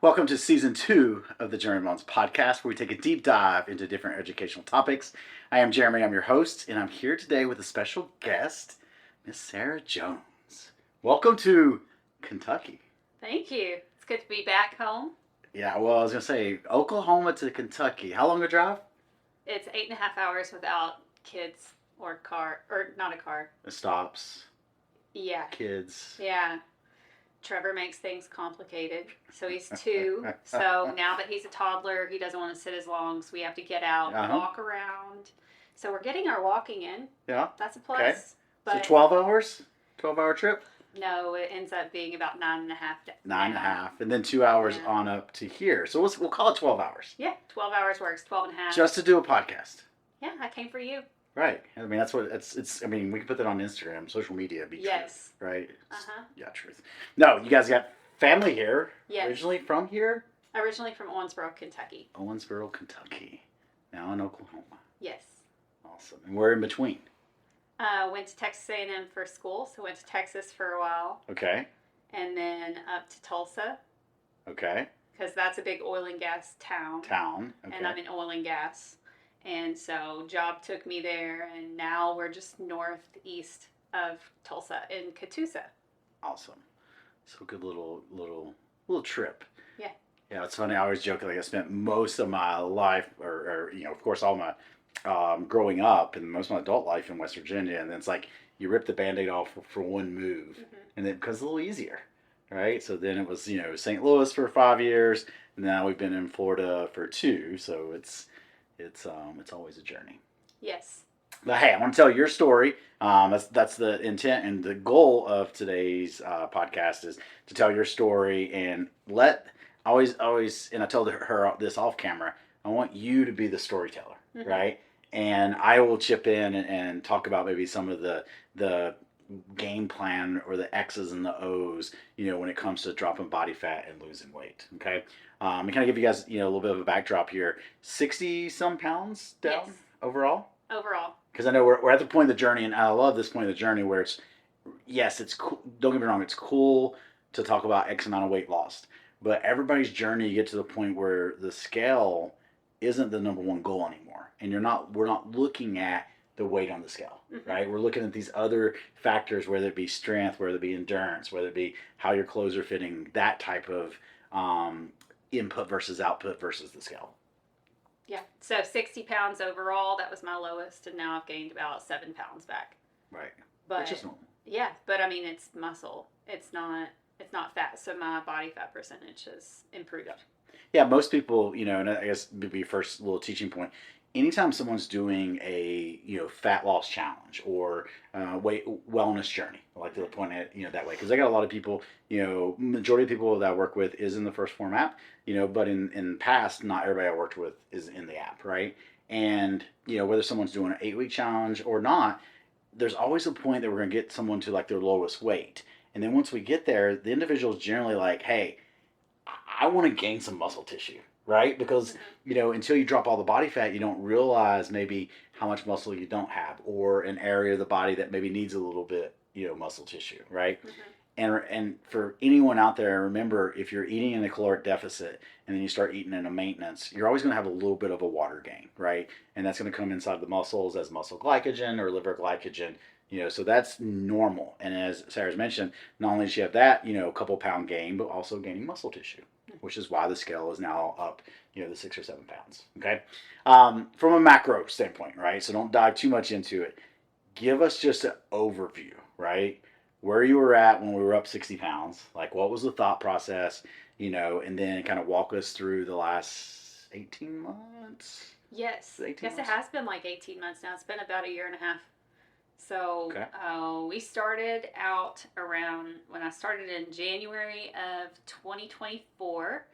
Welcome to season 2 of the Jeremy Mullins podcast, where we take a deep dive into different educational topics. I am Jeremy, I'm your host, and I'm here today with a special guest, Miss Sarah Jones. Welcome to Kentucky. Thank you. It's good to be back home. Yeah, well, I was going to say, Oklahoma to Kentucky. How long a drive? It's 8.5 hours without kids or car, or not a car. It stops. Yeah. Kids. Yeah. Trevor makes things complicated. So he's 2. So now that he's a toddler, he doesn't want to sit as long. So we have to get out, walk around. So we're getting our walking in. Yeah. That's a plus. Okay. But so 12 hours? 12-hour trip? No, it ends up being about 9.5. 9.5. And then 2 hours on up to here. So we'll call it 12 hours. Yeah, 12 hours works, 12.5. Just to do a podcast. Yeah, I came for you. Right. I mean, that's what it's. I mean, we can put that on Instagram, social media. Yes. Truth, right. Uh-huh. Yeah, truth. No, you guys got family here. Yes. Originally from here. Originally from Owensboro, Kentucky. Owensboro, Kentucky. Now in Oklahoma. Yes. Awesome. And we're in between. Went to Texas A&M for school, so went to Texas for a while. Okay. And then up to Tulsa. Okay. Because that's a big oil and gas town. Okay. And I'm in oil and gas. And so job took me there, and now we're just northeast of Tulsa in Catoosa. Awesome. So good little trip. Yeah. Yeah, it's funny. I always joke like I spent most of my life, or of course, all my growing up and most of my adult life in West Virginia, and then it's like you rip the Band-Aid off for one move, and then because it's a little easier, right? So then it was St. Louis for 5 years, and now we've been in Florida for 2, so it's always a journey. Yes. But hey, I want to tell your story. That's the intent and the goal of today's podcast is to tell your story and always. And I told her this off camera. I want you to be the storyteller, right? And I will chip in and talk about maybe some of the game plan or the X's and the O's, when it comes to dropping body fat and losing weight. Okay. And kind of give you guys, a little bit of a backdrop here. 60 some pounds down overall. Overall. Because I know we're at the point of the journey, and I love this point of the journey where it's cool. Don't get me wrong, it's cool to talk about X amount of weight lost, but everybody's journey, you get to the point where the scale isn't the number one goal anymore, and we're not looking at the weight on the scale, right? We're looking at these other factors, whether it be strength, whether it be endurance, whether it be how your clothes are fitting, that type of input versus output versus the scale. Yeah. So 60 pounds overall, that was my lowest, and now I've gained about 7 pounds back. Right. But, which is normal. Yeah, but I mean, it's muscle. It's not fat, so my body fat percentage has improved. Yeah, most people, and I guess maybe first little teaching point, anytime someone's doing a, fat loss challenge or weight wellness journey, I like to point at it, that way. Because I got a lot of people, majority of people that I work with is in the First Form app, but in past, not everybody I worked with is in the app, right? And, whether someone's doing an 8-week challenge or not, there's always a point that we're going to get someone to like their lowest weight. And then once we get there, the individual is generally like, hey, I want to gain some muscle tissue, right? Because, until you drop all the body fat, you don't realize maybe how much muscle you don't have, or an area of the body that maybe needs a little bit, muscle tissue, right? And for anyone out there, remember, if you're eating in a caloric deficit and then you start eating in a maintenance, you're always going to have a little bit of a water gain, right? And that's going to come inside the muscles as muscle glycogen or liver glycogen. So that's normal. And as Sarah's mentioned, not only does she have that, a couple pound gain, but also gaining muscle tissue, which is why the scale is now up, the 6 or 7 pounds. Okay. From a macro standpoint, right? So don't dive too much into it. Give us just an overview, right? Where you were at when we were up 60 pounds, like what was the thought process, and then kind of walk us through the last 18 months. Yes. 18 Yes, months? it has been like 18 months now. It's been about a year and a half. So we started out around, when I started in January of 2024,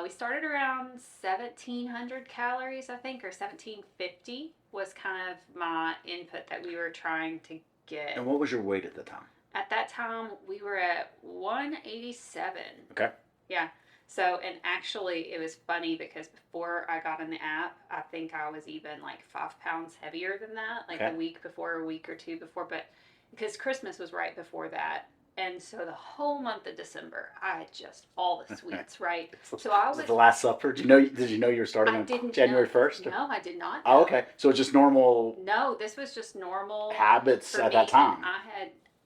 we started around 1,700 calories, I think, or 1,750 was kind of my input that we were trying to get. And what was your weight at the time? At that time, we were at 187. Okay. Yeah. So, and actually, it was funny because before I got in the app, I think I was even like 5 pounds heavier than that, like a week before, a week or two before. But because Christmas was right before that, And so the whole month of December, I had just all the sweets, right? So Was it the Last Supper? Did you know you were starting on January 1st? No, I did not know. know. Oh, okay. So it's just normal. No, this was just normal habits at that time.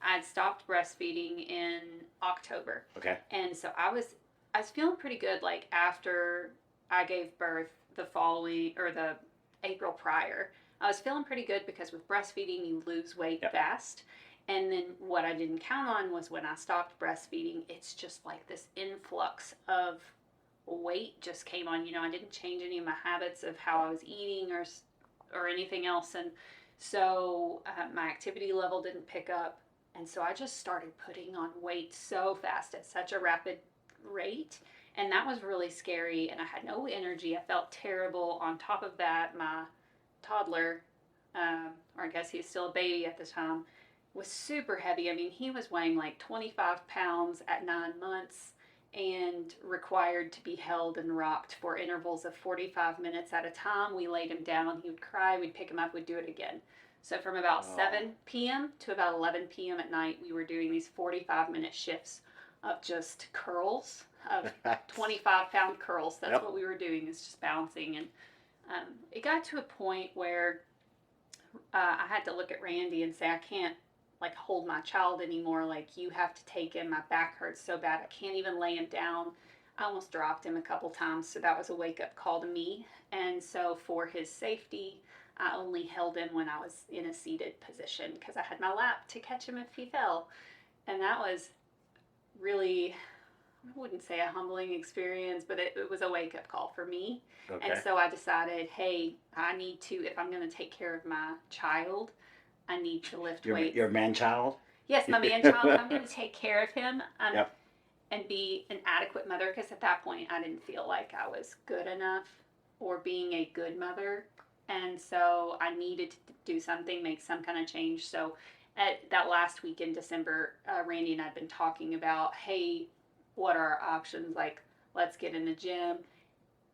I'd stopped breastfeeding in October. Okay. And so I was feeling pretty good like after I gave birth the April prior. I was feeling pretty good because with breastfeeding you lose weight fast. And then what I didn't count on was when I stopped breastfeeding, it's just like this influx of weight just came on. I didn't change any of my habits of how I was eating or anything else. And so my activity level didn't pick up. And so I just started putting on weight so fast at such a rapid rate. And that was really scary. And I had no energy. I felt terrible. On top of that, my toddler, or I guess he was still a baby at the time, was super heavy. I mean, he was weighing like 25 pounds at 9 months and required to be held and rocked for intervals of 45 minutes at a time. We laid him down. He would cry. We'd pick him up. We'd do it again. So from about 7 p.m. to about 11 p.m. at night, we were doing these 45-minute shifts of just curls, of 25-pound curls. That's what we were doing, is just bouncing. And it got to a point where I had to look at Randy and say, I can't hold my child anymore. Like, you have to take him. My back hurts so bad. I can't even lay him down. I almost dropped him a couple times. So that was a wake-up call to me. And so for his safety, I only held him when I was in a seated position because I had my lap to catch him if he fell. And that was really, I wouldn't say a humbling experience, but it was a wake-up call for me. Okay. And so I decided, hey, I need to, if I'm going to take care of my child, I need to lift weights. Your man-child? Yes, my man-child. I'm going to take care of him and be an adequate mother, because at that point I didn't feel like I was good enough or being a good mother. And so I needed to do something, make some kind of change. So at that last week in December, Randy and I had been talking about, hey, what are our options? Like, let's get in the gym.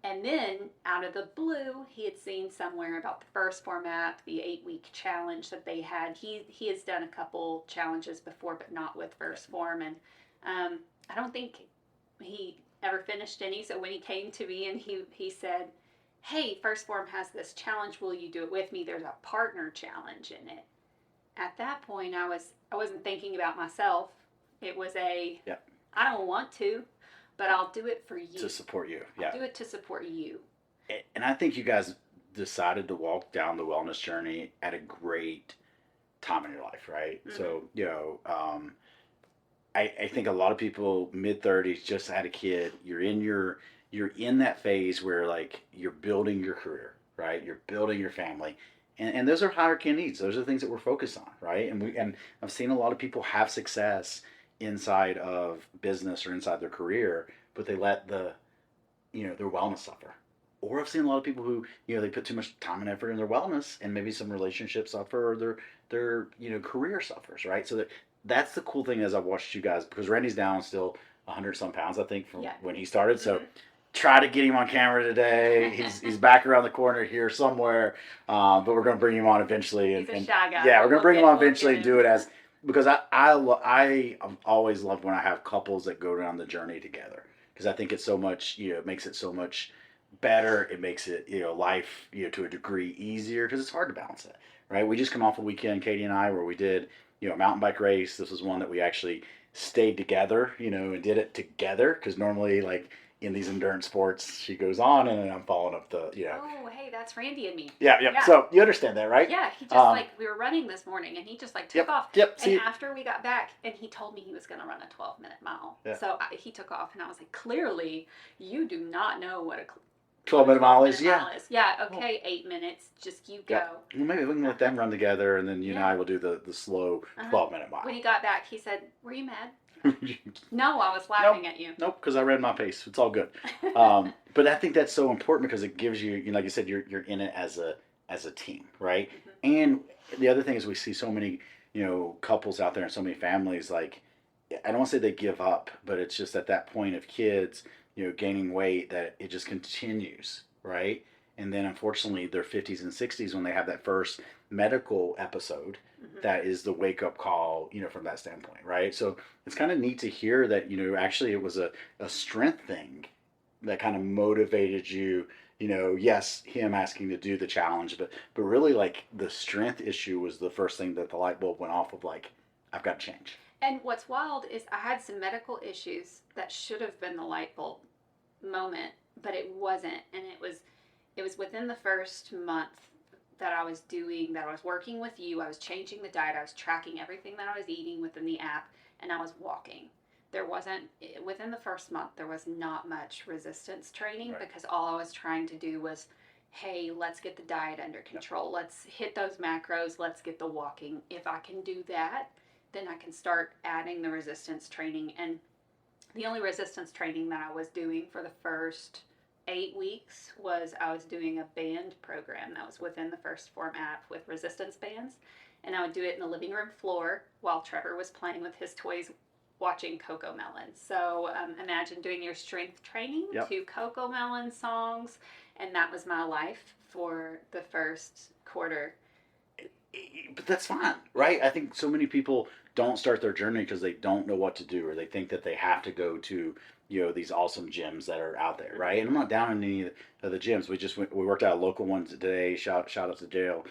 And then, out of the blue, he had seen somewhere about the First Form app, the 8-week challenge that they had. He has done a couple challenges before, but not with First Form. And I don't think he ever finished any. So when he came to me and he said, hey, First Form has this challenge. Will you do it with me? There's a partner challenge in it. At that point, I wasn't thinking about myself. It was I don't want to, but I'll do it for you. To support you. Yeah. I'll do it to support you. And I think you guys decided to walk down the wellness journey at a great time in your life, right? Mm-hmm. So, I think a lot of people mid-30s just had a kid. You're in that phase where like you're building your career, right? You're building your family. And those are hierarchy needs. Those are the things that we're focused on, right? And I've seen a lot of people have success inside of business or inside their career, but they let their wellness suffer. Or I've seen a lot of people who, they put too much time and effort in their wellness, and maybe some relationships suffer, or their career suffers, right? So that's the cool thing as I've watched you guys, because Randy's down still 100 some pounds, I think, from when he started. So try to get him on camera today. He's back around the corner here somewhere, but we're going to bring him on eventually. He's a shy guy. Yeah, we're going to bring him on eventually and do it as, because I've always loved when I have couples that go down the journey together, because I think it's so much, it makes it so much better. It makes it, life, to a degree easier, because it's hard to balance it, right? We just come off a weekend, Katie and I, where we did, a mountain bike race. This was one that we actually stayed together, and did it together, because normally, like, in these endurance sports, she goes on, and then I'm following up the, Oh, hey, that's Randy and me. Yeah. So you understand that, right? Yeah, he just we were running this morning, and he just took off. Yep. And after we got back, and he told me he was going to run a 12-minute mile. Yeah. So he took off, and I was like, clearly, you do not know what a 12-minute mile is. Yeah, okay, 8 minutes, just you go. Well, maybe we can let them run together, and then you and I will do the slow 12-minute mile. When he got back, he said, were you mad? No, I was laughing at you. Nope, because I ran my pace. It's all good. But I think that's so important, because it gives you, like you said, you're in it as a team, right? Mm-hmm. And the other thing is, we see so many, couples out there and so many families, like, I don't want to say they give up, but it's just at that point of kids, gaining weight, that it just continues, right? And then unfortunately their 50s and 60s when they have that first medical episode, that is the wake up call, from that standpoint, right? So it's kind of neat to hear that, actually it was a strength thing that kind of motivated you, yes, him asking to do the challenge, but really like the strength issue was the first thing that the light bulb went off of, like, I've got to change. And what's wild is I had some medical issues that should have been the light bulb moment, but it wasn't. And it was within the first month that I was working with you. I was changing the diet. I was tracking everything that I was eating within the app, and I was walking. Within the first month, there was not much resistance training, because all I was trying to do was, hey, let's get the diet under control. Yep. Let's hit those macros. Let's get the walking. If I can do that, then I can start adding the resistance training. And the only resistance training that I was doing for the first 8 weeks was I was doing a band program that was within the First Form app with resistance bands. And I would do it in the living room floor while Trevor was playing with his toys, watching Coco Melon. So imagine doing your strength training to Coco Melon songs. And that was my life for the first quarter. But that's fine, right? I think so many people don't start their journey because they don't know what to do, or they think that they have to go to, these awesome gyms that are out there, right? And I'm not down on any of the gyms. We worked out a local one today. Shout out to Dale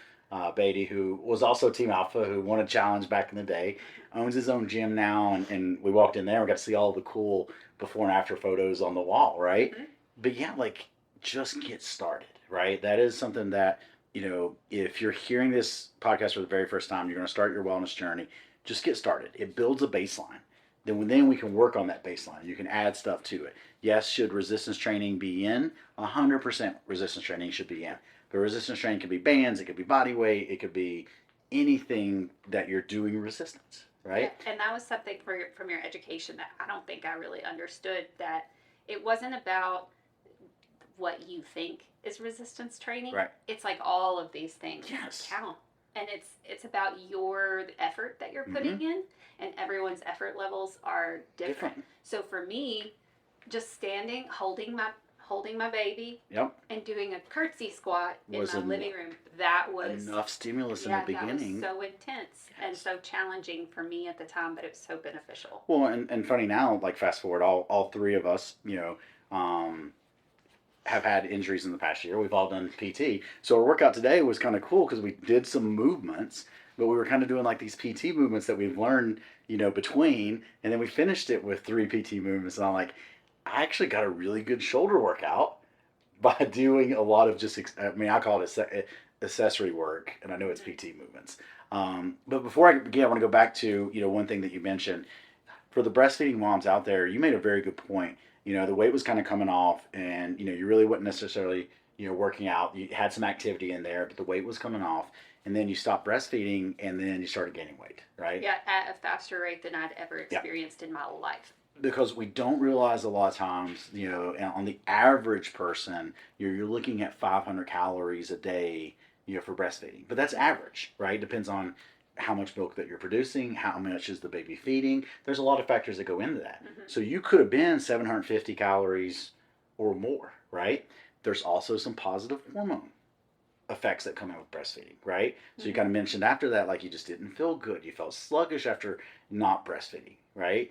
Beatty, who was also Team Alpha, who won a challenge back in the day, owns his own gym now, and we walked in there and got to see all the cool before and after photos on the wall, right? Mm-hmm. But yeah, like, just get started, right? That is something that, if you're hearing this podcast for the very first time, you're going to start your wellness journey, just get started. It builds a baseline. Then we can work on that baseline. You can add stuff to it. Yes, should resistance training be in? 100% resistance training should be in. But resistance training could be bands, it could be body weight, it could be anything that you're doing resistance, right? Yeah, and that was something from your education that I don't think I really understood, that it wasn't about what you think is resistance training. Right. It's like all of these things count. And it's about your effort that you're putting in, and everyone's effort levels are different. So for me, just standing, holding my baby, and doing a curtsy squat in my living room, that was enough stimulus in the beginning. That was so intense and so challenging for me at the time, but it was so beneficial. Well, and funny now, like, fast forward, all three of us, have had injuries in the past year. We've all done PT. So our workout today was kind of cool because we did some movements, but we were kind of doing like these PT movements that we've learned, between, and then we finished it with 3 PT movements. And I'm like, I actually got a really good shoulder workout by doing a lot of I call it accessory work, and I know it's PT movements. But before I begin, I want to go back to, one thing that you mentioned. For the breastfeeding moms out there, you made a very good point. The weight was kind of coming off, and, you really wasn't necessarily, working out. You had some activity in there, but the weight was coming off. And then you stopped breastfeeding, and then you started gaining weight, right? Yeah, at a faster rate than I'd ever experienced in my life. Because we don't realize a lot of times, on the average person, you're looking at 500 calories a day, for breastfeeding. But that's average, right? Depends on how much milk that you're producing, how much is the baby feeding. There's a lot of factors that go into that. Mm-hmm. So you could have been 750 calories or more, right? There's also some positive hormone effects that come out with breastfeeding, right? So you kind of mentioned after that, like, you just didn't feel good. You felt sluggish after not breastfeeding, right?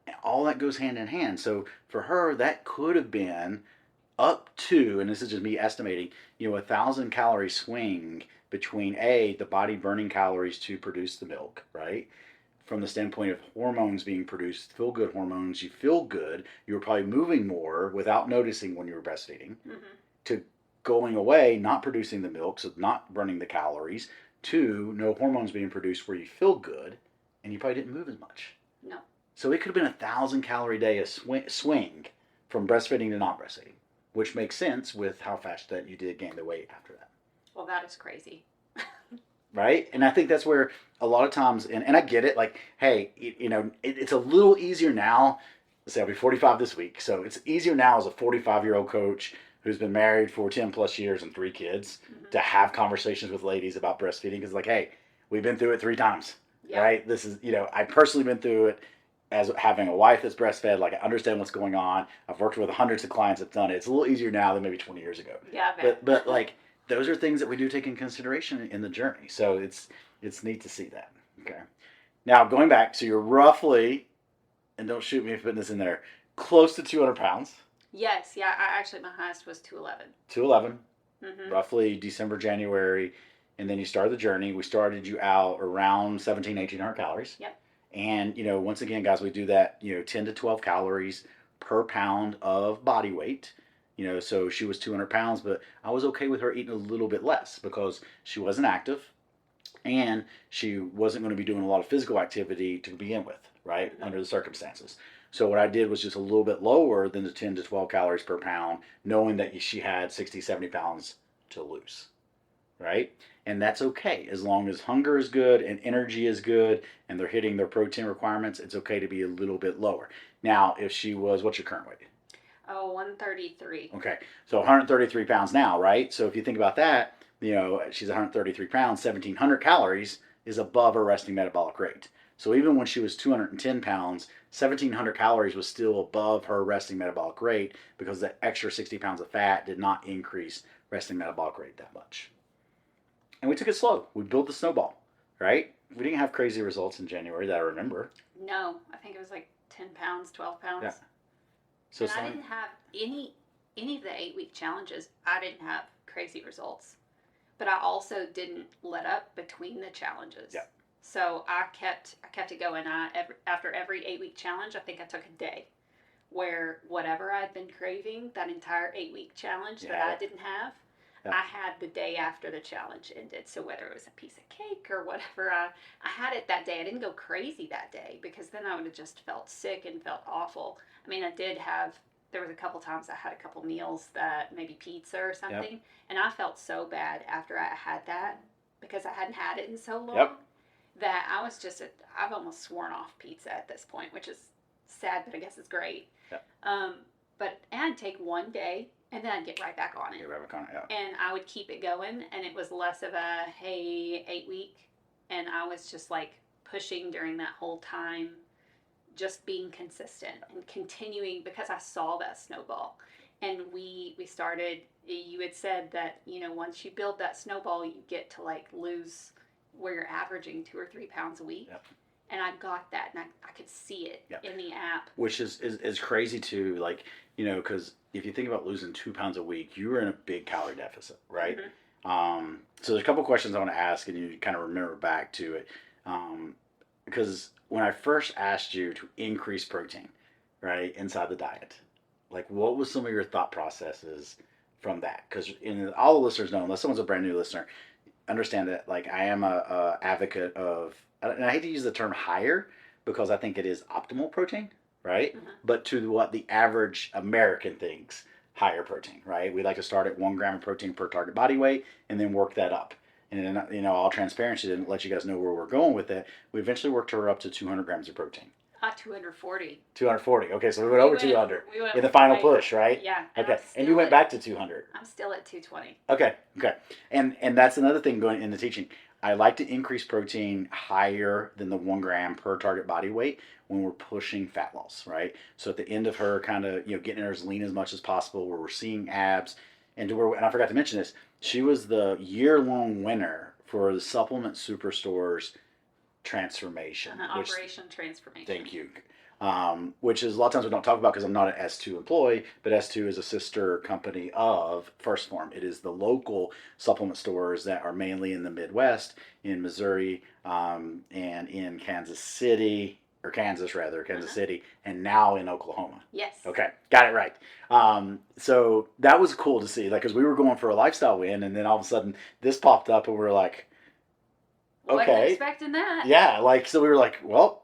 And all that goes hand in hand. So for her, that could have been up to, and this is just me estimating, 1,000 calorie swing between the body burning calories to produce the milk, right? From the standpoint of hormones being produced, feel good hormones, you feel good, you were probably moving more without noticing when you were breastfeeding, to going away, not producing the milk, so not burning the calories, to no hormones being produced where you feel good, and you probably didn't move as much. No. So it could have been 1,000 calorie day a swing from breastfeeding to not breastfeeding, which makes sense with how fast that you did gain the weight after that. Well, that is crazy. Right? And I think that's where a lot of times, and I get it, like, hey, it's a little easier now. Let's say I'll be 45 this week. So it's easier now as a 45-year-old coach who's been married for 10 plus years and 3 kids to have conversations with ladies about breastfeeding. Because, like, hey, we've been through it 3 times, right? This is, I've personally been through it. as having a wife that's breastfed, like I understand what's going on. I've worked with hundreds of clients that've done it. It's a little easier now than maybe 20 years ago. Yeah, I bet. But like those are things that we do take in consideration in the journey. So it's neat to see that. Okay. Now going back, so you're roughly, and don't shoot me for putting this in there, close to 200 pounds. Yes, yeah. Actually, my highest was 211. 211, Mm-hmm. roughly December, January, and then you started the journey. We started you out around 1,800 calories. Yep. And, once again, guys, we do that, 10 to 12 calories per pound of body weight. So she was 200 pounds, but I was okay with her eating a little bit less because she wasn't active and she wasn't going to be doing a lot of physical activity to begin with, right, under the circumstances. So what I did was just a little bit lower than the 10 to 12 calories per pound, knowing that she had 60, 70 pounds to lose, right? And that's okay. As long as hunger is good and energy is good and they're hitting their protein requirements, it's okay to be a little bit lower. Now, if she was, what's your current weight? Oh, 133. Okay, so 133 pounds now, right? So if you think about that, she's 133 pounds, 1,700 calories is above her resting metabolic rate. So even when she was 210 pounds, 1,700 calories was still above her resting metabolic rate because that extra 60 pounds of fat did not increase resting metabolic rate that much. And we took it slow. We built the snowball, right? We didn't have crazy results in January that I remember. No, I think it was like 10 pounds, 12 pounds. Yeah. So and I didn't have any of the 8-week challenges. I didn't have crazy results. But I also didn't let up between the challenges. Yeah. So I kept it going. After every 8-week challenge, I think I took a day where whatever I'd been craving, that entire 8-week challenge that I didn't have, I had the day after the challenge ended. So whether it was a piece of cake or whatever, I had it that day. I didn't go crazy that day because then I would have just felt sick and felt awful. I mean, there was a couple times I had a couple meals that maybe pizza or something, and I felt so bad after I had that because I hadn't had it in so long that I've almost sworn off pizza at this point, which is sad, but I guess it's great. But I'd take one day and then I'd get right back on it. And I would keep it going, and it was less of a, hey, 8-week, and I was just like pushing during that whole time, just being consistent and continuing because I saw that snowball. And we started, you had said that, once you build that snowball, you get to like lose where you're averaging 2 or 3 pounds a week. And I got that, and I could see it in the app. Which is crazy too, like, because if you think about losing 2 pounds a week, you were in a big calorie deficit, right? Mm-hmm. So there's a couple questions I want to ask, and you kind of remember back to it. Because when I first asked you to increase protein, right, inside the diet, like what was some of your thought processes from that? Because all the listeners know, unless someone's a brand new listener, understand that like I am a advocate of, and I hate to use the term higher because I think it is optimal protein, right? Mm-hmm. But to what the average American thinks, higher protein, right? We like to start at 1 gram of protein per target body weight and then work that up. And then, all transparency to let you guys know where we're going with it. We eventually worked her up to 200 grams of protein. 240. 240. Okay, so we went over 200 in the final push, right? Yeah. Okay, and you went back to 200. I'm still at 220. Okay. And that's another thing going in the teaching. I like to increase protein higher than the 1 gram per target body weight when we're pushing fat loss, right? So at the end of her kind of, getting her as lean as much as possible, where we're seeing abs, and I forgot to mention this, she was the year-long winner for the Supplement Superstore's transformation. Operation Transformation. Thank you. Which is a lot of times we don't talk about because I'm not an S2 employee, but S2 is a sister company of First Form. It is the local supplement stores that are mainly in the Midwest, in Missouri, and in Kansas City, and now in Oklahoma. Yes. Okay, got it right. So that was cool to see, like, because we were going for a lifestyle win, and then all of a sudden this popped up, and we were like, okay. Wasn't expecting that. Yeah, like, so we were like, well,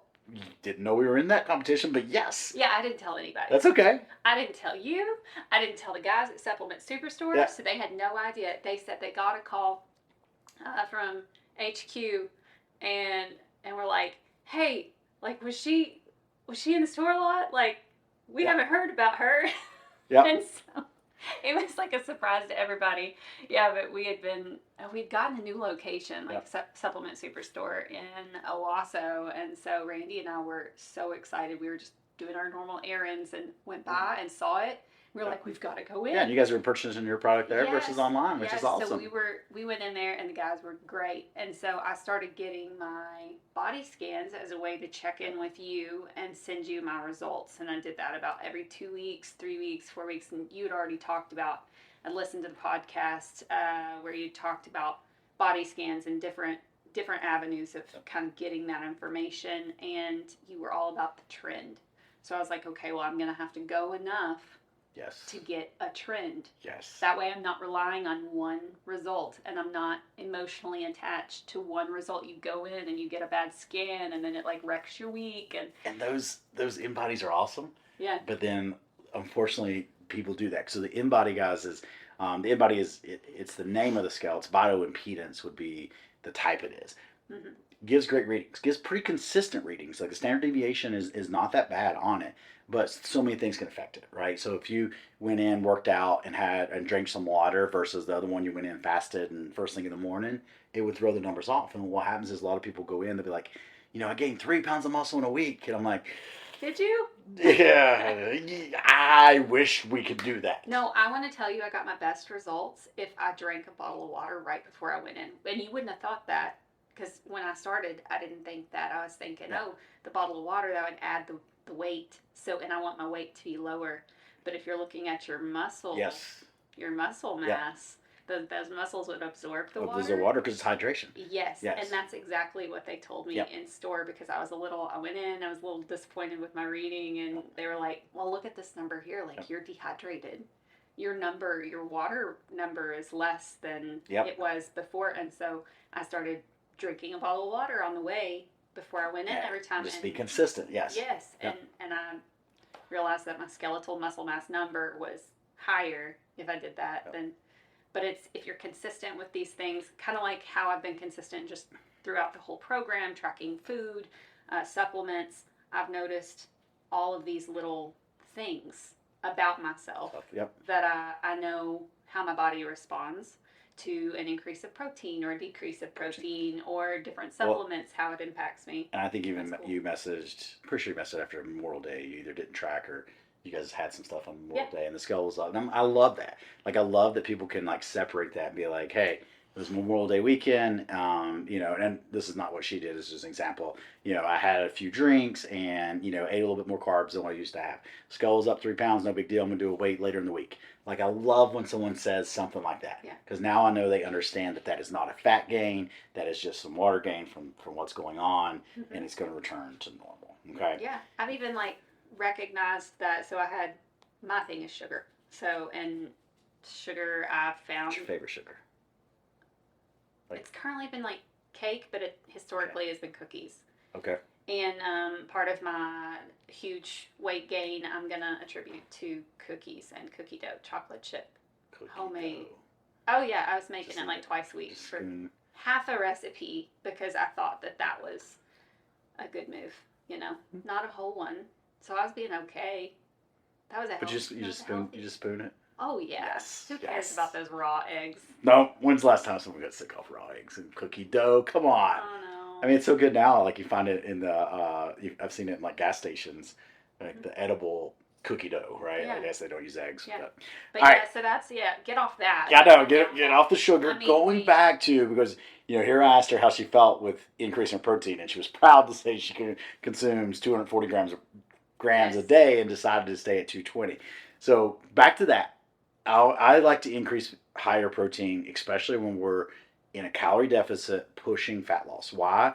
didn't know we were in that competition, but yes. Yeah, I didn't tell anybody. That's okay. I didn't tell you. I didn't tell the guys at Supplement Superstore, so they had no idea. They said they got a call from HQ, and we're like, hey, like, was she in the store a lot? Like, we haven't heard about her. Yeah. And so It was like a surprise to everybody. Yeah, but we'd gotten a new location, like Supplement Superstore in Owasso, and so Randy and I were so excited. We were just doing our normal errands and went by and saw it. We were like, we've got to go in. Yeah, and you guys were purchasing your product there versus online, which is awesome. So we went in there and the guys were great. And so I started getting my body scans as a way to check in with you and send you my results. And I did that about every 2 weeks, 3 weeks, 4 weeks. And you had already talked about, I listened to the podcast where you talked about body scans and different avenues of kind of getting that information. And you were all about the trend. So I was like, okay, well, I'm going to have to go enough to get a trend. That way I'm not relying on one result and I'm not emotionally attached to one result. You go in and you get a bad scan and then it like wrecks your week. And those InBodies are awesome. Yeah. But then unfortunately people do that. So the InBody, guys, is the InBody is it's the name of the scale. It's bioimpedance would be the type it is. Mm-hmm. Gives great readings. Gives pretty consistent readings. Like the standard deviation is not that bad on it. But so many things can affect it, right? So if you went in, worked out, and drank some water versus the other one you went in, fasted, and first thing in the morning, it would throw the numbers off. And what happens is a lot of people go in, they'll be like, I gained 3 pounds of muscle in a week. And I'm like, did you? Yeah, I wish we could do that. No, I want to tell you I got my best results if I drank a bottle of water right before I went in. And you wouldn't have thought that because when I started, I didn't think that. I was thinking, the bottle of water, that would add the weight, and I want my weight to be lower. But if you're looking at your muscle, your muscle mass, those muscles would absorb the water. Absorb water because it's hydration. Yes, and that's exactly what they told me in store because I was I went in, I was a little disappointed with my reading, and they were like, well, look at this number here, like you're dehydrated. Your water number is less than it was before, and so I started drinking a bottle of water on the way before I went in every time. Just be consistent, yes. Yes, and I realized that my skeletal muscle mass number was higher if I did that. But it's if you're consistent with these things, kind of like how I've been consistent just throughout the whole program, tracking food, supplements. I've noticed all of these little things about myself that I know how my body responds to an increase of protein or a decrease of protein or different supplements, how it impacts me. And I think even you messaged, pretty sure you messaged after Memorial Day, you either didn't track or you guys had some stuff on Memorial Day and the scale was up. And I love that. Like, I love that people can like separate that and be like, hey, it was Memorial Day weekend, and this is not what she did. This is just an example. I had a few drinks and, ate a little bit more carbs than what I used to have. Skull was up 3 pounds, no big deal. I'm going to do a weight later in the week. Like, I love when someone says something like that. Because now I know they understand that is not a fat gain. That is just some water gain from what's going on, and it's going to return to normal. Okay? Yeah. I've even, recognized that. So I had, my thing is sugar. And sugar I found. What's your favorite sugar? It's currently been cake, but it historically has been cookies. Okay. And part of my huge weight gain, I'm going to attribute to cookies and cookie dough, chocolate chip, homemade. Dough. Oh, yeah. I was making it twice a week for half a recipe because I thought that was a good move, not a whole one. So I was being okay. That was a But you just spoon it? Oh, yeah. Yes. Who cares about those raw eggs? No. When's the last time someone got sick off raw eggs and cookie dough? Come on. Oh, no. I mean, it's so good now. Like, you find it in the, I've seen it in, gas stations, the edible cookie dough, right? Yeah. I guess they don't use eggs. Yeah. But right. So that's, get off that. Yeah, no, get off the sugar. Going back to, because, here I asked her how she felt with increasing her protein, and she was proud to say she consumes 240 grams a day and decided to stay at 220. So, back to that. I like to increase higher protein, especially when we're in a calorie deficit pushing fat loss. Why?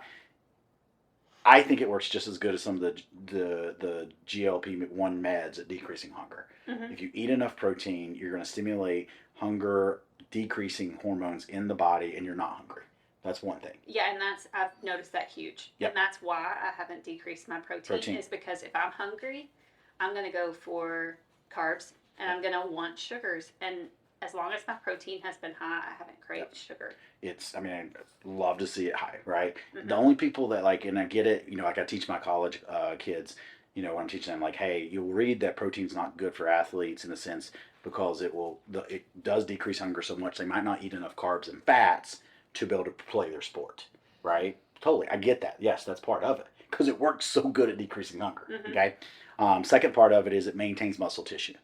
I think it works just as good as some of the GLP-1 meds at decreasing hunger. Mm-hmm. If you eat enough protein, you're going to stimulate hunger decreasing hormones in the body and you're not hungry. That's one thing. Yeah, and I've noticed that huge. Yep. And that's why I haven't decreased my protein. Is because if I'm hungry, I'm going to go for carbs and I'm going to want sugars. And as long as my protein has been high, I haven't craved sugar. I love to see it high, right? Mm-hmm. The only people that and I get it, I teach my college kids, when I'm teaching them, hey, you'll read that protein's not good for athletes in the sense because it does decrease hunger so much they might not eat enough carbs and fats to be able to play their sport, right? Totally, I get that. Yes, that's part of it because it works so good at decreasing hunger. Mm-hmm. Okay. Second part of it is it maintains muscle tissue,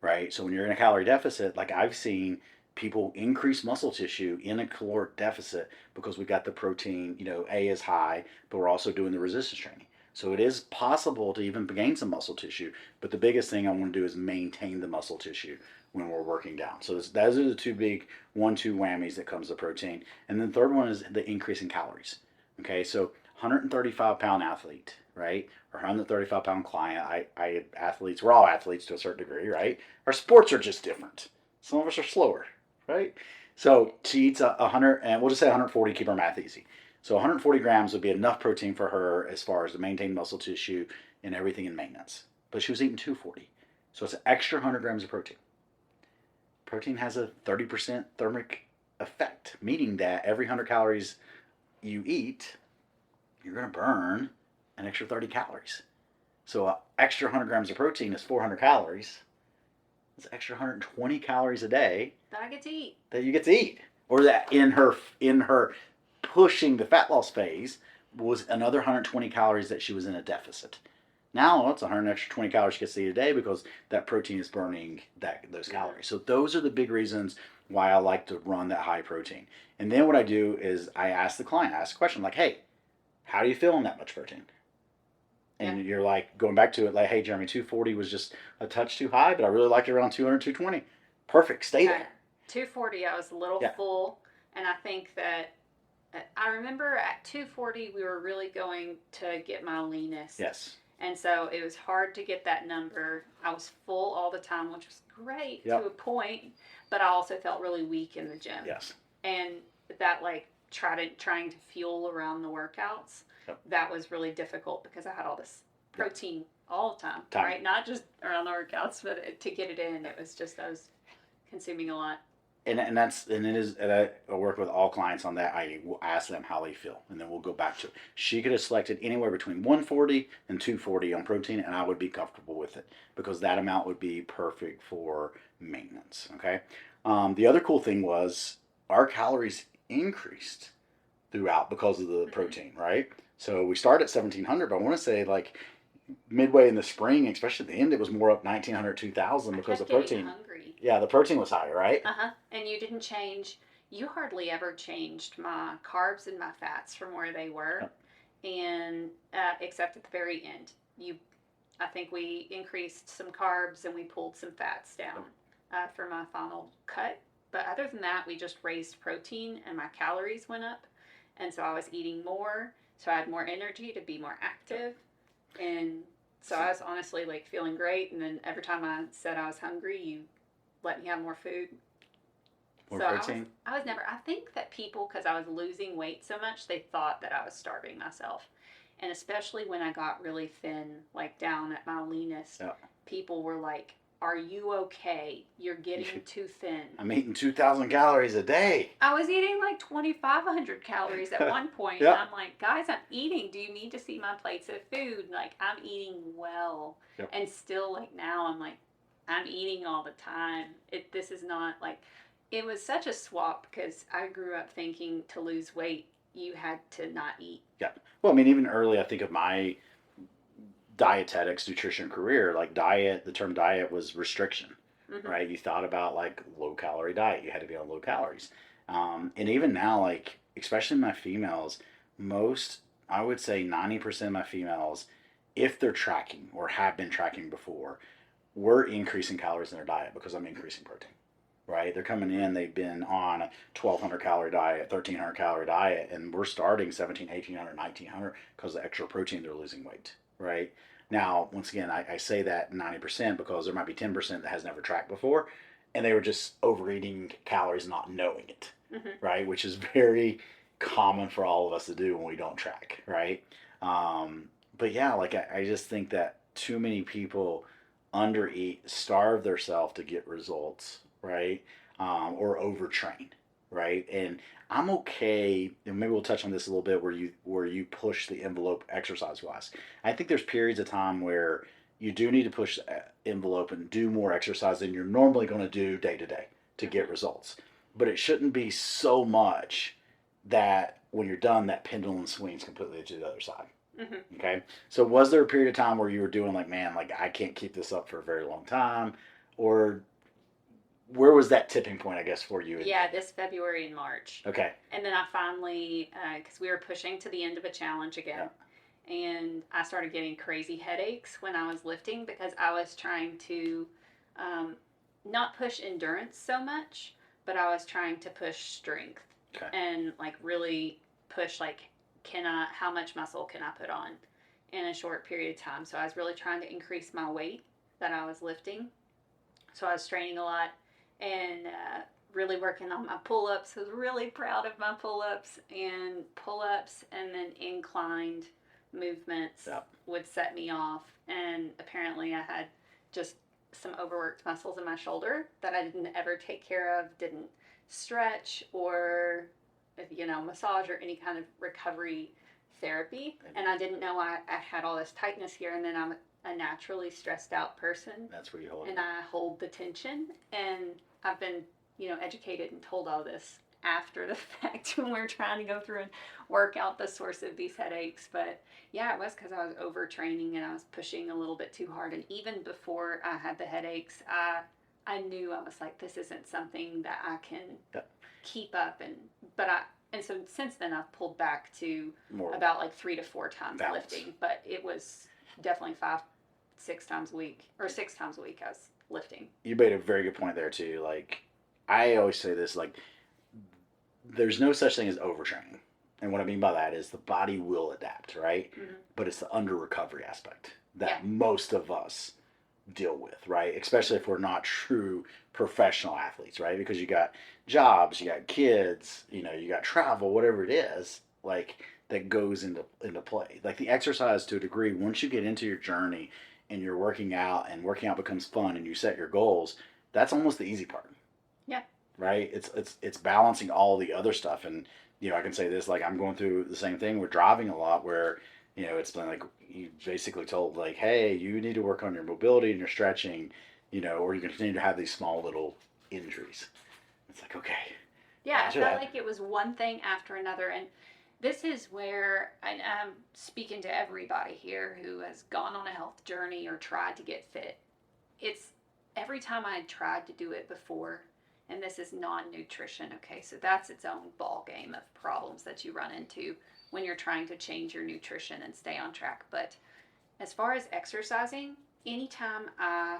right? So when you're in a calorie deficit, like I've seen people increase muscle tissue in a caloric deficit because we got the protein, A is high, but we're also doing the resistance training. So it is possible to even gain some muscle tissue, but the biggest thing I want to do is maintain the muscle tissue when we're working down. So those are the two big 1-2 whammies that comes to protein. And then the third one is the increase in calories. Okay, so 135-pound athlete, right? Or 135-pound client. Athletes, we're all athletes to a certain degree, right? Our sports are just different. Some of us are slower, right? So she eats 100, and we'll just say 140, keep our math easy. So 140 grams would be enough protein for her as far as to maintain muscle tissue and everything in maintenance. But she was eating 240. So it's an extra 100 grams of protein. Protein has a 30% thermic effect, meaning that every 100 calories you eat, you're going to burn an extra 30 calories. So an extra 100 grams of protein is 400 calories. That's an extra 120 calories a day that I get to eat. That you get to eat. Or that in her pushing the fat loss phase was another 120 calories that she was in a deficit. Now it's 100 extra 20 calories she gets to eat a day because that protein is burning those calories. So those are the big reasons why I like to run that high protein. And then what I do is I ask the client, I ask a question like, hey, how do you feel on that much protein? And you're like, going back to it, like, hey, Jeremy, 240 was just a touch too high, but I really liked it around 200, 220. Perfect, stay there. 240, I was a little full, and I think that I remember at 240, we were really going to get my leanest. Yes. And so it was hard to get that number. I was full all the time, which was great to a point, but I also felt really weak in the gym. Yes. And that, like, trying to fuel around the workouts, that was really difficult because I had all this protein all the time, right? Not just around the workouts, but to get it in, it was just, I was consuming a lot. And I work with all clients on that. I will ask them how they feel, and then we'll go back to it. She could have selected anywhere between 140 and 240 on protein, and I would be comfortable with it because that amount would be perfect for maintenance. Okay. The other cool thing was our calories increased throughout because of the protein, right? So we started at 1,700, but I want to say like midway in the spring, especially at the end, it was more up 1,900, 2,000 because of protein. Hungry. Yeah, the protein was higher, right? And you didn't change. You hardly ever changed my carbs and my fats from where they were, and except at the very end. I think we increased some carbs and we pulled some fats down for my final cut. But other than that, we just raised protein and my calories went up, and so I was eating more, so I had more energy to be more active, and so I was honestly like feeling great. And then every time I said I was hungry, you let me have more food. More protein? I was never, I think that people, because I was losing weight so much, they thought that I was starving myself. And especially when I got really thin, like down at my leanest, people were like, are you okay? You're getting too thin. I'm eating 2,000 calories a day. I was eating like 2,500 calories at one point. And I'm like, guys, I'm eating. Do you need to see my plates of food? Like, I'm eating well. And still, like, now I'm like, I'm eating all the time. This is not like, it was such a swap because I grew up thinking to lose weight, you had to not eat. Yeah. Well, I mean, even early, I think of my dietetics, nutrition career, like the term diet was restriction, right? You thought about like low calorie diet. You had to be on low calories. And even now, like, especially my females, I would say 90% of my females, if they're tracking or have been tracking before, we're increasing calories in their diet because I'm increasing protein, right? They're coming in, they've been on a 1,200 calorie diet, 1,300 calorie diet, and we're starting 1,700, 1,800, 1,900 because of the extra protein, they're losing weight, right? Now, once again, I say that 90% because there might be 10% that has never tracked before, and they were just overeating calories not knowing it, right? Which is very common for all of us to do when we don't track, right? But yeah, like I just think that too many people undereat, starve themselves to get results, right? Or overtrain, right? And I'm okay, and maybe we'll touch on this a little bit where you push the envelope exercise wise. I think there's periods of time where you do need to push the envelope and do more exercise than you're normally going to do day to day to get results. But it shouldn't be so much that when you're done, that pendulum swings completely to the other side. Mm-hmm. Okay. So was there a period of time where you were doing like, man, like I can't keep this up for a very long time? Or where was that tipping point, I guess, for you? Yeah, this February and March. Okay. And then I finally, because we were pushing to the end of a challenge again, and I started getting crazy headaches when I was lifting because I was trying to not push endurance so much, but I was trying to push strength and like really push like, how much muscle can I put on in a short period of time? So I was really trying to increase my weight that I was lifting. So I was training a lot and really working on my pull-ups. I was really proud of my pull-ups, and then inclined movements would set me off. And apparently I had just some overworked muscles in my shoulder that I didn't ever take care of, didn't stretch or massage or any kind of recovery therapy. And I didn't know I had all this tightness here, and then I'm a naturally stressed out person. That's where you hold it. And I hold the tension, and I've been, educated and told all this after the fact when we're trying to go through and work out the source of these headaches. But yeah, it was because I was overtraining and I was pushing a little bit too hard. And even before I had the headaches, I knew, I was like, this isn't something that I can keep up. And so since then I've pulled back to about like 3 to 4 times lifting, but it was definitely 6 times a week I was lifting. You made a very good point there too. Like, I always say this, like, there's no such thing as overtraining. And what I mean by that is the body will adapt, right? Mm-hmm. But it's the under recovery aspect that most of us deal with, right? Especially if we're not true professional athletes, right? Because you got jobs, you got kids, you got travel, whatever it is, like, that goes into play. Like, the exercise, to a degree, once you get into your journey and you're working out and working out becomes fun and you set your goals, that's almost the easy part. Yeah. Right? It's balancing all the other stuff. And, I can say this, like, I'm going through the same thing. We're driving a lot where, it's been like, you basically told, like, hey, you need to work on your mobility and your stretching, or you continue to have these small little injuries. It's like, okay. Yeah, I felt like it was one thing after another. And this is where I'm speaking to everybody here who has gone on a health journey or tried to get fit. It's every time I had tried to do it before, and this is non-nutrition, okay? So that's its own ball game of problems that you run into when you're trying to change your nutrition and stay on track. But as far as exercising, anytime I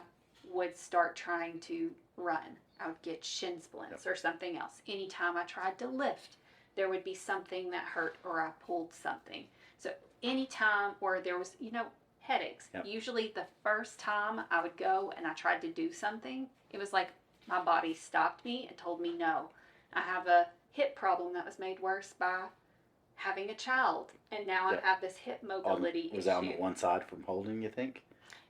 would start trying to run, I would get shin splints or something else. Anytime I tried to lift, there would be something that hurt or I pulled something. So anytime where there was, headaches, usually the first time I would go and I tried to do something, it was like my body stopped me and told me no. I have a hip problem that was made worse by having a child, and now I have this hip mobility issue. Was that on the one side from holding, you think?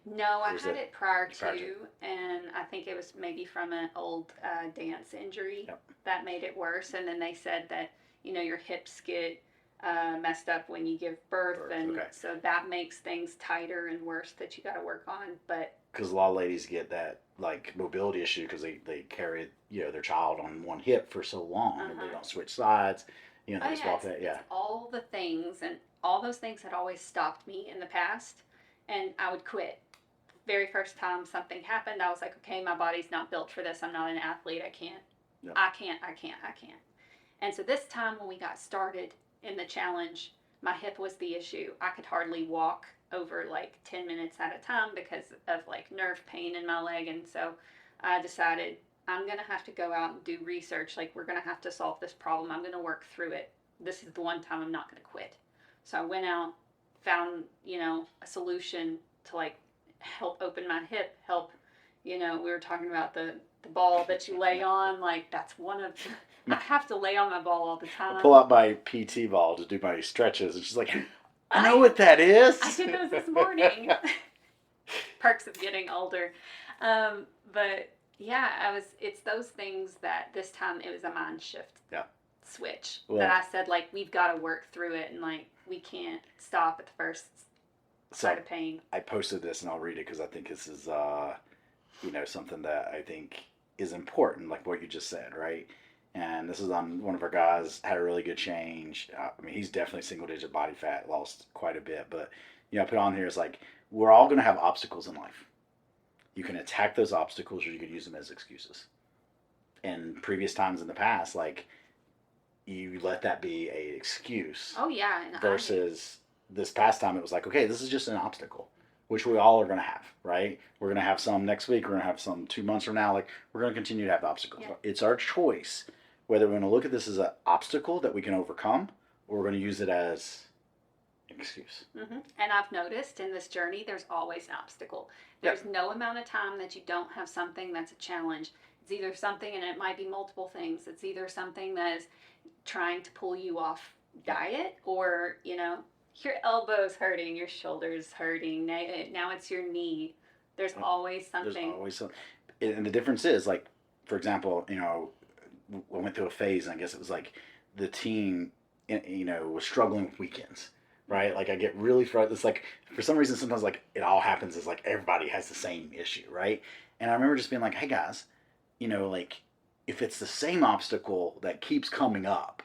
No, I had it prior to, and I think it was maybe from an old dance injury that made it worse. And then they said that, your hips get messed up when you give birth, and so that makes things tighter and worse that you got to work on. But because a lot of ladies get that like mobility issue because they carry their child on one hip for so long and they don't switch sides. They just walk that. Yeah, it's all the things, and all those things had always stopped me in the past, and I would quit. Very first time something happened, I was like, okay, my body's not built for this. I'm not an athlete. I can't. And so this time when we got started in the challenge, my hip was the issue. I could hardly walk over like 10 minutes at a time because of like nerve pain in my leg. And so I decided I'm going to have to go out and do research. Like, we're going to have to solve this problem. I'm going to work through it. This is the one time I'm not going to quit. So I went out, found, a solution to like help open my hip, we were talking about the ball that you lay on. Like, that's one of, I have to lay on my ball all the time. I pull out my PT ball to do my stretches, and she's like, I know what that is. I did those this morning. Perks of getting older. But yeah, it's those things that this time it was a mind shift switch that I said, like, we've got to work through it, and like, we can't stop at the first side of pain. I posted this and I'll read it because I think this is, something that I think is important, like what you just said, right? And this is on one of our guys, had a really good change. He's definitely single digit body fat, lost quite a bit. But, I put on here, it's like, we're all going to have obstacles in life. You can attack those obstacles or you can use them as excuses. In previous times in the past, like, you let that be a excuse. Oh, yeah. And versus this past time, it was like, okay, this is just an obstacle, which we all are going to have, right? We're going to have some next week. We're going to have some 2 months from now. Like, we're going to continue to have obstacles. Yeah. It's our choice whether we're going to look at this as an obstacle that we can overcome or we're going to use it as an excuse. Mm-hmm. And I've noticed in this journey, there's always an obstacle. There's no amount of time that you don't have something that's a challenge. It's either something, and it might be multiple things. It's either something that is trying to pull you off diet, or, your elbow's hurting, your shoulder's hurting, now it's your knee. There's always something. There's always something. And the difference is, like, for example, I went through a phase, and I guess it was like the team, was struggling with weekends, right? Like, I get really frustrated. It's like, for some reason, sometimes, like, it all happens as, like, everybody has the same issue, right? And I remember just being like, hey, guys, like, if it's the same obstacle that keeps coming up,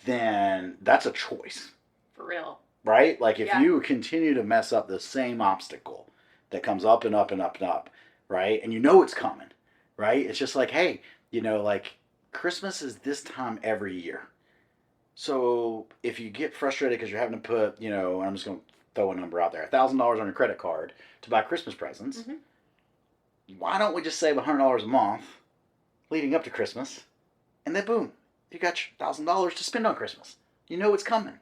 then that's a choice. For real. Right? Like, if you continue to mess up the same obstacle that comes up and up and up and up, right? And it's coming, right? It's just like, hey, like, Christmas is this time every year. So if you get frustrated because you're having to put, I'm just going to throw a number out there, $1,000 on your credit card to buy Christmas presents, mm-hmm. Why don't we just save $100 a month leading up to Christmas, and then boom, you got your $1,000 to spend on Christmas. It's coming,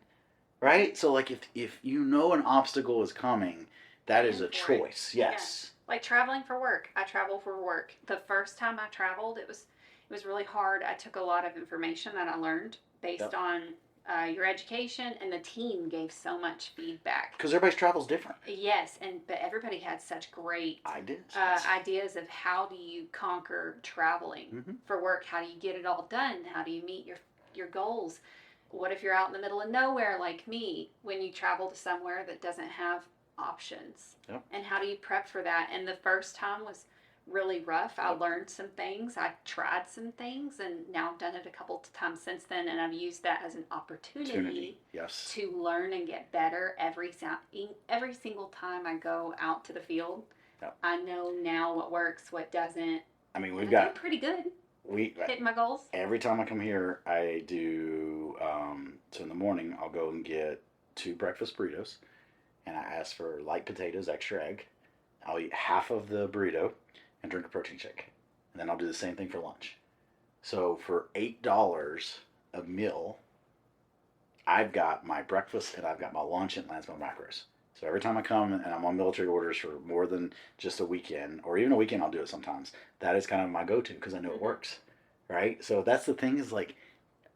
right? So, like, if an obstacle is coming, that is a choice. Yes. Yeah. Like traveling for work. I travel for work. The first time I traveled, it was really hard. I took a lot of information that I learned based on your education, and the team gave so much feedback. Because everybody's travel's different. Yes, but everybody had such great ideas of how do you conquer traveling mm-hmm. for work. How do you get it all done? How do you meet your goals? What if you're out in the middle of nowhere like me, when you travel to somewhere that doesn't have options? Yep. And how do you prep for that? And the first time was really rough. I learned some things. I tried some things, and now I've done it a couple of times since then, and I've used that as an opportunity yes. to learn and get better every single time I go out to the field. Yep. I know now what works, what doesn't. We've got pretty good. Hitting my goals. Every time I come here, I do, so in the morning, I'll go and get 2 breakfast burritos, and I ask for light potatoes, extra egg. I'll eat half of the burrito and drink a protein shake. And then I'll do the same thing for lunch. So for $8 a meal, I've got my breakfast and I've got my lunch and lands my macros. So every time I come and I'm on military orders for more than just a weekend, or even a weekend, I'll do it sometimes. That is kind of my go-to because I know it works, right? So that's the thing, is like,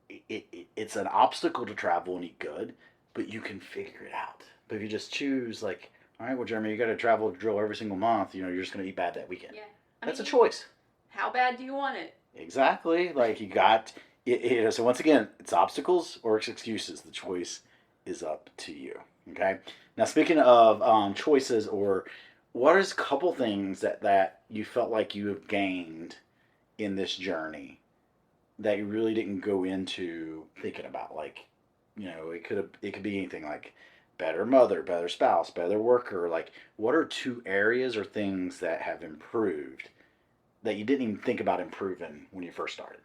it's an obstacle to travel and eat good, but you can figure it out. But if you just choose, like, all right, well, Jeremy, you got to travel to drill every single month, you're just going to eat bad that weekend. Yeah. That's a choice. How bad do you want it? Exactly. Like, you got, so once again, it's obstacles or it's excuses. The choice is up to you. Okay? Now, speaking of choices, or what is a couple things that you felt like you have gained in this journey that you really didn't go into thinking about? Like, it could be anything, like better mother, better spouse, better worker. Like, what are 2 areas or things that have improved that you didn't even think about improving when you first started?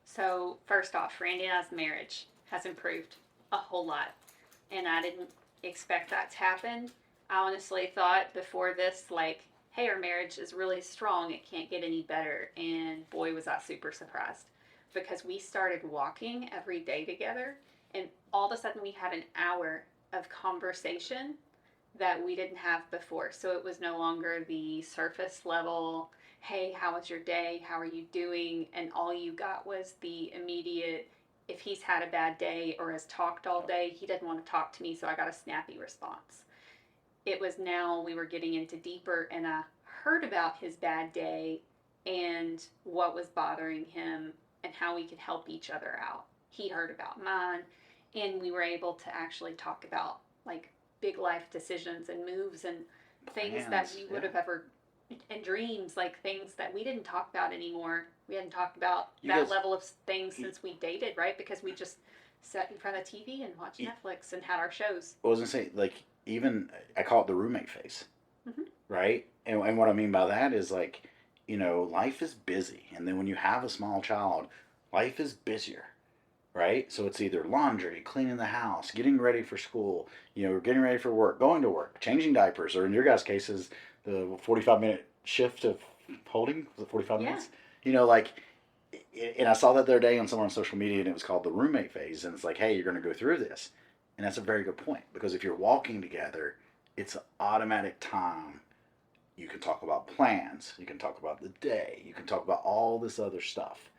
So, first off, Randy and I's marriage has improved a whole lot, and I didn't expect that to happen. I honestly thought before this, like, hey, our marriage is really strong, it can't get any better, and boy, was I super surprised, because we started walking every day together, and all of a sudden we had an hour of conversation that we didn't have before. So it was no longer the surface level, hey, how was your day? How are you doing? And all you got was the immediate, if he's had a bad day or has talked all day, he doesn't want to talk to me, so I got a snappy response. It was now we were getting into deeper, and I heard about his bad day and what was bothering him and how we could help each other out. He heard about mine, and we were able to actually talk about, like, big life decisions and moves and things that we would have ever, and dreams, like things that we didn't talk about anymore. We hadn't talked about level of things since we dated, right? Because we just sat in front of TV and watched Netflix and had our shows. I was going to say, like, even, I call it the roommate phase, right? And what I mean by that is, like, life is busy. And then when you have a small child, life is busier, right? So it's either laundry, cleaning the house, getting ready for school, getting ready for work, going to work, changing diapers, or in your guys' cases, the 45-minute shift of holding, was it 45 minutes? And I saw that the other day on someone on social media, and it was called the roommate phase. And it's like, hey, you're going to go through this. And that's a very good point, because if you're walking together, it's an automatic time. You can talk about plans. You can talk about the day. You can talk about all this other stuff,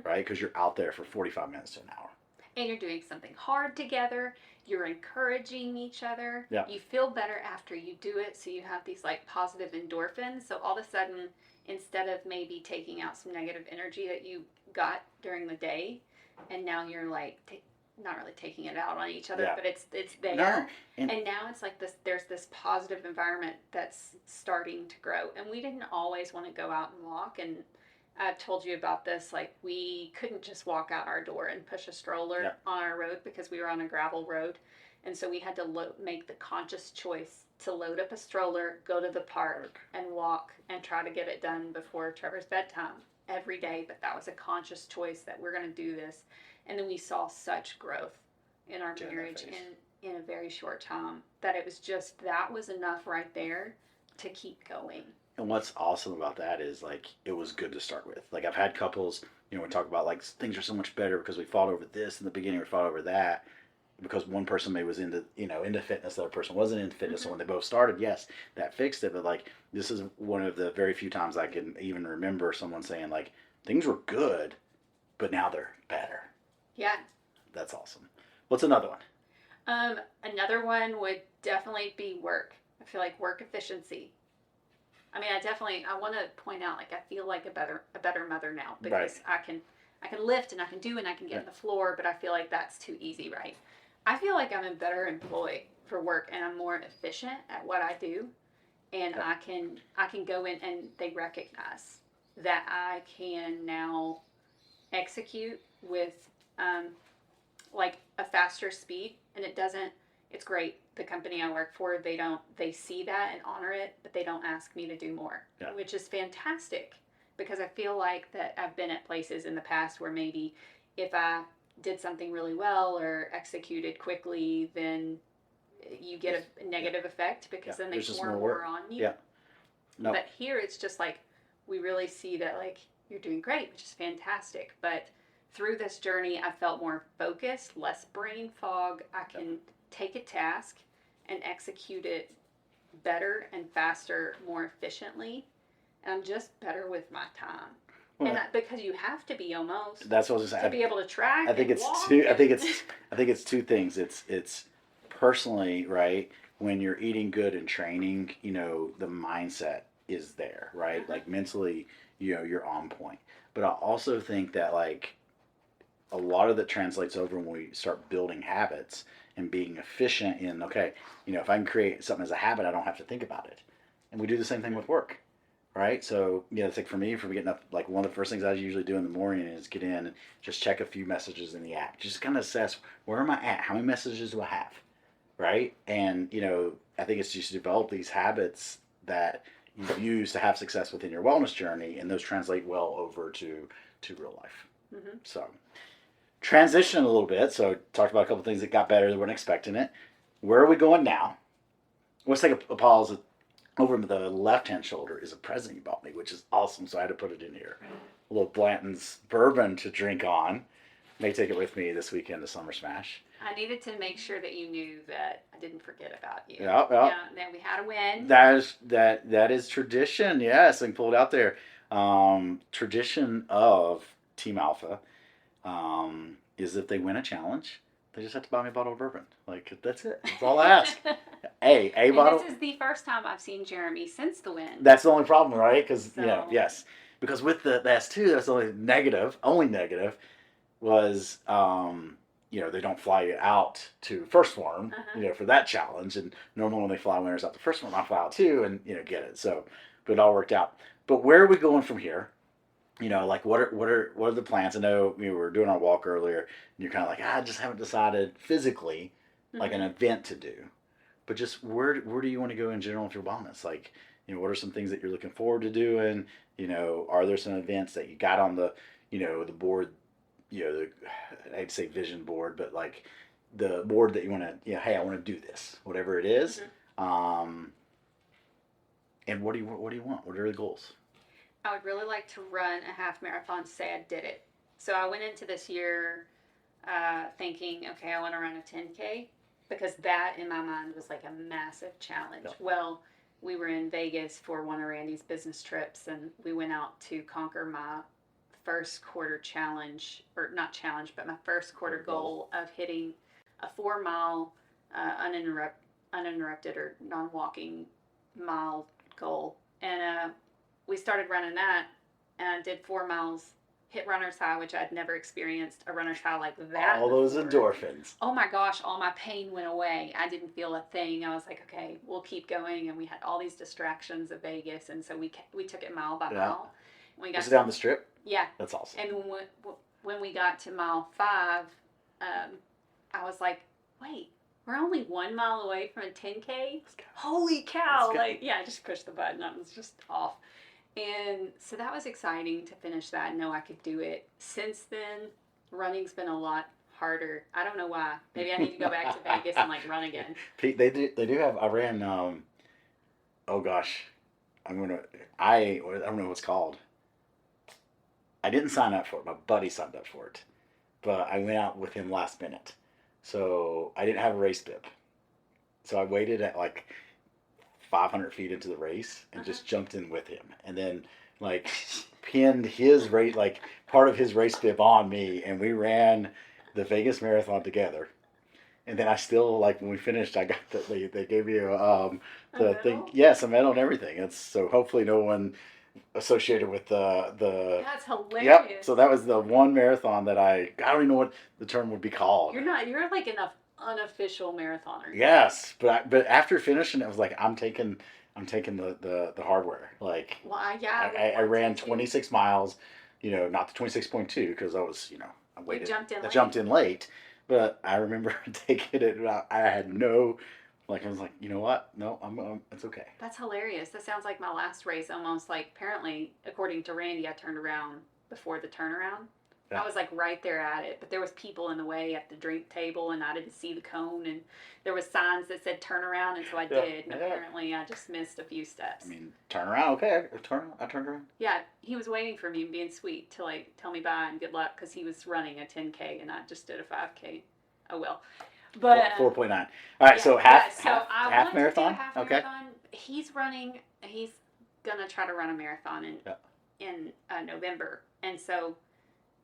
right? Because you're out there for 45 minutes to an hour. And you're doing something hard together. You're encouraging each other. Yeah. You feel better after you do it. So you have these like positive endorphins. So all of a sudden, instead of maybe taking out some negative energy that you got during the day, and now you're like not really taking it out on each other, but it's there. No. And now it's like this. There's this positive environment that's starting to grow. And we didn't always want to go out and walk. And I've told you about this. Like, we couldn't just walk out our door and push a stroller on our road because we were on a gravel road. And so we had to make the conscious choice to load up a stroller, go to the park, and walk and try to get it done before Trevor's bedtime every day. But that was a conscious choice that we're going to do this. And then we saw such growth in our marriage in a very short time that it was just, that was enough right there to keep going. And what's awesome about that is, like, it was good to start with. Like, I've had couples, we talk about, like, things are so much better because we fought over this in the beginning, we fought over that, because one person maybe was into, into fitness, the other person wasn't into fitness. So when they both started, yes, that fixed it. But, like, this is one of the very few times I can even remember someone saying, like, things were good, but now they're better. Yeah. That's awesome. What's another one? Another one would definitely be work. I feel like work efficiency. I mean, I want to point out, like, I feel like a better mother now, because I can lift and I can do and I can get on the floor, but I feel like that's too easy, right? I feel like I'm a better employee for work, and I'm more efficient at what I do, and I can go in and they recognize that I can now execute with like a faster speed, and it's great. The company I work for, they see that and honor it, but they don't ask me to do more, which is fantastic, because I feel like that I've been at places in the past where maybe if I did something really well or executed quickly, then you get a negative effect, because then they pour more on you. Yeah. No. But here it's just like, we really see that, like, you're doing great, which is fantastic. But through this journey, I felt more focused, less brain fog. I can take a task and execute it better and faster, more efficiently. And I'm just better with my time. Well, and because you have to be almost. That's what I was saying. To be able to track. I think it's two. I think it's two things. It's personally, right, when you're eating good and training, the mindset is there, right? Like, mentally, you're on point. But I also think that, like, a lot of that translates over when we start building habits and being efficient in, okay, if I can create something as a habit, I don't have to think about it. And we do the same thing with work, right? So, it's like, for me, for getting up, like, one of the first things I usually do in the morning is get in and just check a few messages in the app. Just kind of assess, where am I at? How many messages do I have, right? And, I think it's just to develop these habits that you use to have success within your wellness journey, and those translate well over to real life. Mm-hmm. So, transition a little bit. So, talked about a couple things that got better that weren't expecting it. Where are we going now? Let's take a pause. Over the left-hand shoulder is a present you bought me, which is awesome. So I had to put it in here. A little Blanton's bourbon to drink on. May take it with me this weekend to Summer Smash. I needed to make sure that you knew that I didn't forget about you. Yeah. That we had a win. That is tradition. Yes, I can pull it out there. Tradition of Team Alpha is if they win a challenge, they just have to buy me a bottle of bourbon. Like, that's it. That's all I ask. A bottle. This is the first time I've seen Jeremy since the win. That's the only problem, right? Because yes. Because with the S2, that's the only negative was they don't fly you out to first form, for that challenge. And normally when they fly winners out to first form, I fly out too and, get it. So, but it all worked out. But where are we going from here? Like what are the plans? I know we were doing our walk earlier, and you're kind of like, I just haven't decided physically, like an event to do. But just where do you want to go in general with your wellness? Like, what are some things that you're looking forward to doing? Are there some events that you got on the, the board, I'd say vision board, but like the board that you want to, hey, I want to do this, whatever it is. And what do you want? What are the goals? I would really like to run a half marathon to say I did it. So I went into this year thinking, okay, I want to run a 10K, because that in my mind was like a massive challenge. Yep. Well, we were in Vegas for one of Randy's business trips, and we went out to conquer my first quarter challenge, or not challenge, but my first quarter goal of hitting a 4-mile uninterrupted or non-walking mile goal. And we started running that, and I did 4 miles, hit runner's high, which I'd never experienced a runner's high like that. All those endorphins. Oh my gosh, all my pain went away. I didn't feel a thing. I was like, okay, we'll keep going. And we had all these distractions of Vegas, and so we took it mile by mile. Was it down the strip? Yeah. That's awesome. And when we got to mile 5, I was like, wait, we're only 1 mile away from a 10K? Holy cow. Like, yeah, I just pushed the button. I was just off. And so that was exciting to finish that and know I could do it. Since then, running's been a lot harder. I don't know why. Maybe I need to go back to Vegas and like run again. Pete, they do have. I ran. Oh gosh, I don't know what it's called. I didn't sign up for it. My buddy signed up for it, but I went out with him last minute, so I didn't have a race bib. So I waited at like 500 feet into the race and just jumped in with him, and then like pinned his race, like part of his race bib on me, and we ran the Vegas Marathon together. And then I still, like, when we finished, I got they gave you the thing, yes, a medal and everything. It's so hopefully no one associated with the That's hilarious. Yep. So that was the one marathon that I don't even know what the term would be called. You're like an unofficial marathoner. Yes, but after finishing, it was like I'm taking the hardware. Like, well, I ran 26 miles, not the 26.2 because I was, I waited. I jumped in late, but I remember taking it. I had no, like, I was like, you know what? No, it's okay. That's hilarious. That sounds like my last race. Almost like, apparently, according to Randy, I turned around before the turnaround. Yeah. I was like right there at it, but there was people in the way at the drink table, and I didn't see the cone, and there was signs that said turn around, and so I did. And apparently, I just missed a few steps. I mean, turn around, okay? I turned around. Yeah, he was waiting for me and being sweet to like tell me bye and good luck because he was running a 10K and I just did a 5K. Oh well, but 4.9. All right, so half marathon. Half marathon. He's gonna try to run a marathon in November, and so.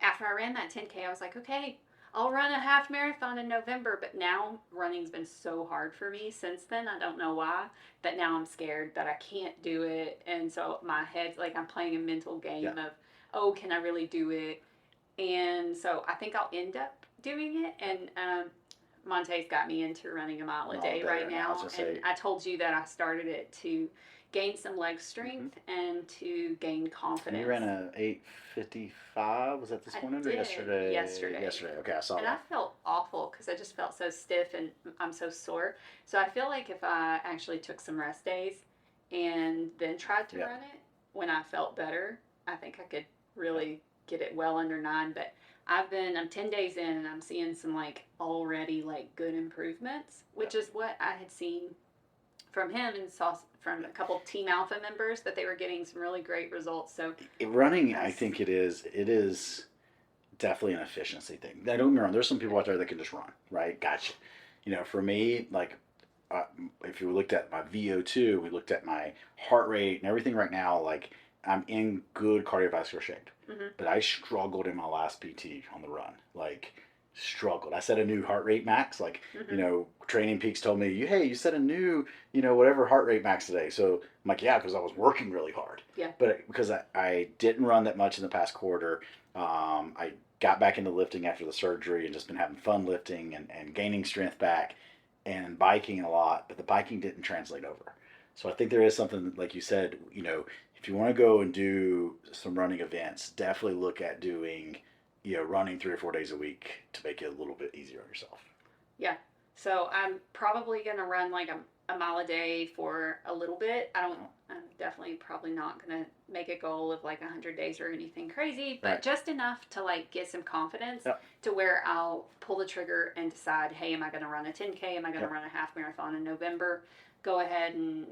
After I ran that 10K, I was like, okay, I'll run a half marathon in November. But now running's been so hard for me since then. I don't know why. But now I'm scared that I can't do it. And so my head's like I'm playing a mental game of, oh, can I really do it? And so I think I'll end up doing it. And Monte's got me into running a mile a day right now. And I told you that I started it to gain some leg strength and to gain confidence. And you ran a 8:55. Was that this morning or yesterday? Yesterday. Okay, I saw that. And I felt awful because I just felt so stiff and I'm so sore. So I feel like if I actually took some rest days and then tried to run it when I felt better, I think I could really get it well under 9. But I'm 10 days in and I'm seeing some like already like good improvements, which is what I had seen from him and saw from a couple Team Alpha members that they were getting some really great results. So running, I think it is definitely an efficiency thing. Now, don't get me wrong. There's some people out there that can just run, right? Gotcha. For me, like if you looked at my VO2, we looked at my heart rate and everything right now, like I'm in good cardiovascular shape. Mm-hmm. But I struggled in my last PT on the run. Like struggled. I set a new heart rate max. Like, Training Peaks told me, you set a new, whatever heart rate max today. So I'm like, yeah, because I was working really hard. Yeah. But because I didn't run that much in the past quarter, I got back into lifting after the surgery and just been having fun lifting and gaining strength back and biking a lot, but the biking didn't translate over. So I think there is something, like you said, if you want to go and do some running events, definitely look at doing, running 3 or 4 days a week to make it a little bit easier on yourself. Yeah. So I'm probably going to run like a mile a day for a little bit. I'm definitely probably not going to make a goal of like 100 days or anything crazy, but just enough to like get some confidence to where I'll pull the trigger and decide, hey, am I going to run a 10K? Am I going to run a half marathon in November? Go ahead and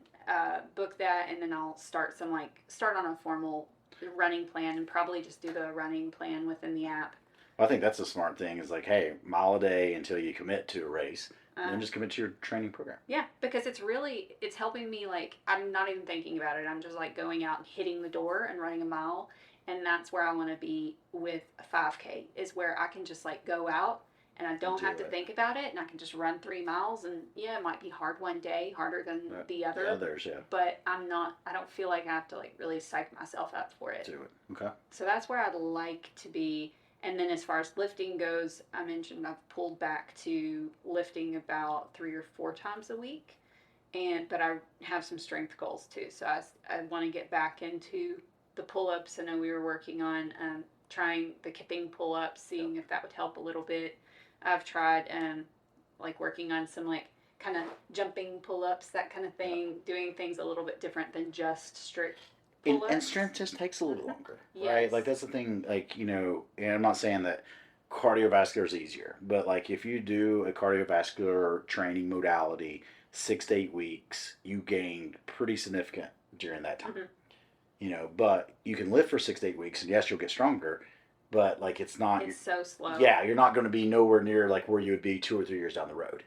book that, and then I'll start on a formal running plan and probably just do the running plan within the app. I think that's a smart thing, is like, hey, mile a day until you commit to a race, and then just commit to your training program. Yeah, because it's helping me, like, I'm not even thinking about it. I'm just like going out and hitting the door and running a mile, and that's where I want to be with a 5K, is where I can just like go out and I don't have to think about it, and I can just run 3 miles, and yeah, it might be hard one day, harder than the other. The others, yeah. But I don't feel like I have to like really psych myself out for it. Do it. Okay. So that's where I'd like to be. And then as far as lifting goes, I mentioned I've pulled back to lifting about 3 or 4 times a week. But I have some strength goals too. So I want to get back into the pull-ups. I know we were working on trying the kipping pull-ups, seeing if that would help a little bit. I've tried like working on some like kind of jumping pull-ups, that kind of thing, doing things a little bit different than just strict pull-ups. And strength just takes a little longer, right? Like that's the thing, like, and I'm not saying that cardiovascular is easier, but like if you do a cardiovascular training modality 6 to 8 weeks, you gain pretty significant during that time. But you can lift for 6 to 8 weeks, and yes, you'll get stronger, but like it's so slow. Yeah, you're not going to be nowhere near like where you would be 2 or 3 years down the road.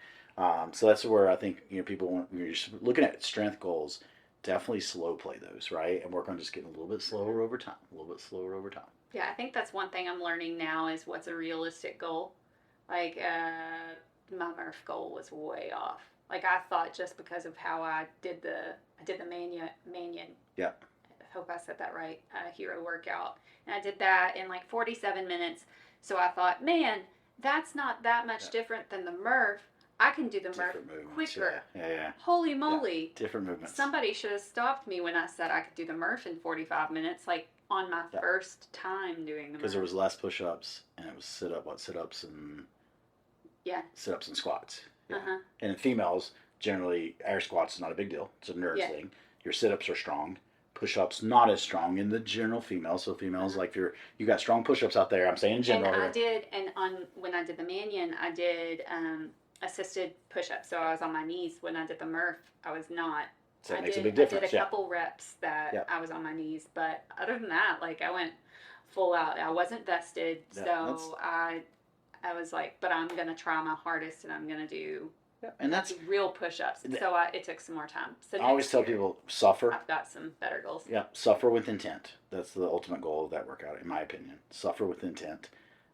So that's where I think people want, when you're just looking at strength goals, definitely slow play those, right? And work on just getting a little bit slower over time, Yeah, I think that's one thing I'm learning now is what's a realistic goal. Like my Murph goal was way off. Like I thought, just because of how I did the Manion. Yeah. I hope I said that right. Hero workout. And I did that in like 47 minutes. So I thought, man, that's not that much different than the Murph. I can do the Murph quicker. Yeah. Holy moly. Yeah. Different movements. Somebody should have stopped me when I said I could do the Murph in 45 minutes, like on my first time doing the Murph. Because there was less push-ups, and it was sit-ups and squats. Yeah. And in females, generally, air squats is not a big deal. It's a nerd thing. Your sit-ups are strong. Push-ups not as strong in the general female. So females, like if you got strong push-ups out there, I'm saying in general. When I did the Manion, I did assisted push-ups. So I was on my knees. When I did the Murph, I was not. So it makes a big difference. I did a couple reps that I was on my knees, but other than that, like I went full out. I wasn't vested, so I was like, but I'm gonna try my hardest, and I'm gonna do. And that's real push-ups. So it took some more time. So I always tell people, suffer. I've got some better goals. Yeah, suffer with intent. That's the ultimate goal of that workout, in my opinion. Suffer with intent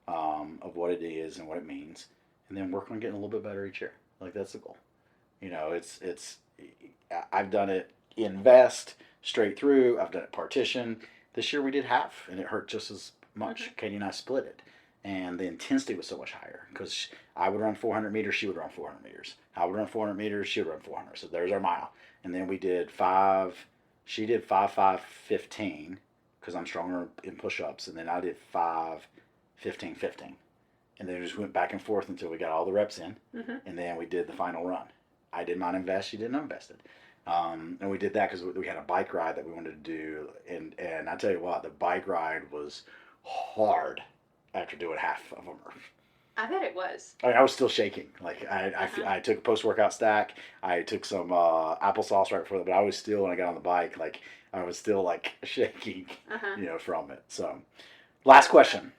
of what it is and what it means, and then work on getting a little bit better each year. Like that's the goal. It's. I've done it invest straight through. I've done it partition. This year we did half, and it hurt just as much. Katie and I split it. And the intensity was so much higher because I would run 400 meters, she would run 400 meters. I would run 400 meters, she would run 400. So there's our mile. And then we did 5, she did 5, 5, 15 because I'm stronger in push-ups. And then I did 5, 15, 15. And then we just went back and forth until we got all the reps in. And then we did the final run. I did mine invest, she did uninvested. And we did that because we had a bike ride that we wanted to do. And I tell you what, the bike ride was hard. After doing half of a Murph. I bet it was. I was still shaking. Like I took a post-workout stack. I took some applesauce right before that, but I was still, when I got on the bike, like I was still like shaking, from it. So, last question.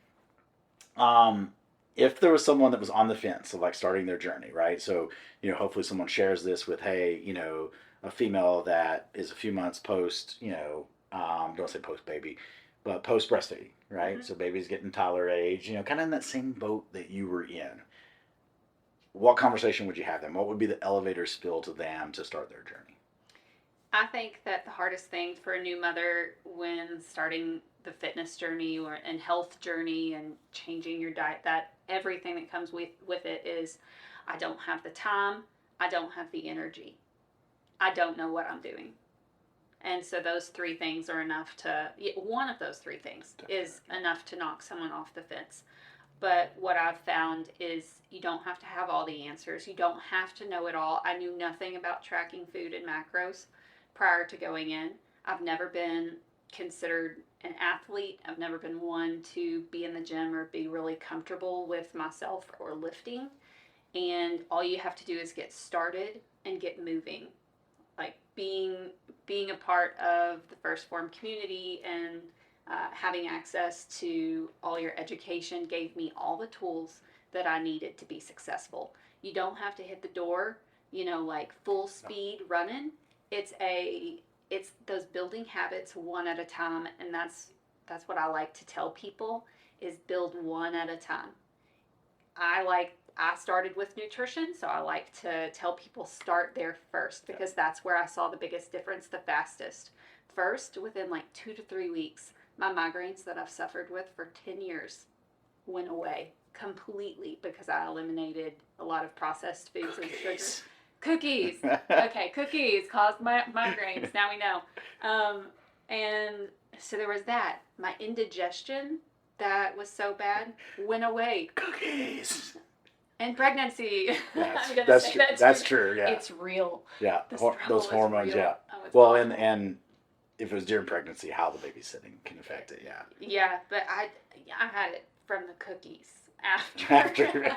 If there was someone that was on the fence of like starting their journey, right? So, hopefully someone shares this with, hey, a female that is a few months post, don't say post baby, but post breastfeeding, right? So baby's getting toddler age, kind of in that same boat that you were in. What conversation would you have them? What would be the elevator spill to them to start their journey? I think that the hardest thing for a new mother when starting the fitness journey and health journey and changing your diet, that everything that comes with it is, I don't have the time, I don't have the energy, I don't know what I'm doing. And so those three things are enough one of those three things is enough to knock someone off the fence. But what I've found is you don't have to have all the answers. You don't have to know it all. I knew nothing about tracking food and macros prior to going in. I've never been considered an athlete. I've never been one to be in the gym or be really comfortable with myself or lifting. And all you have to do is get started and get moving. Like being a part of the First Form community and having access to all your education gave me all the tools that I needed to be successful. You don't have to hit the door, like full speed running. It's those building habits one at a time, and that's what I like to tell people is build one at a time. I started with nutrition, so I like to tell people start there first because that's where I saw the biggest difference the fastest. First, within like 2 to 3 weeks, my migraines that I've suffered with for 10 years went away completely because I eliminated a lot of processed foods and sugars. Cookies. Okay, cookies caused my migraines. Now we know. And so there was that. My indigestion that was so bad went away. Cookies. And pregnancy. That's true. Yeah, it's real. Yeah, those hormones. Real. Yeah. Oh, well, awful. and if it was during pregnancy, how the babysitting can affect it. Yeah. Yeah, but I had it from the cookies after.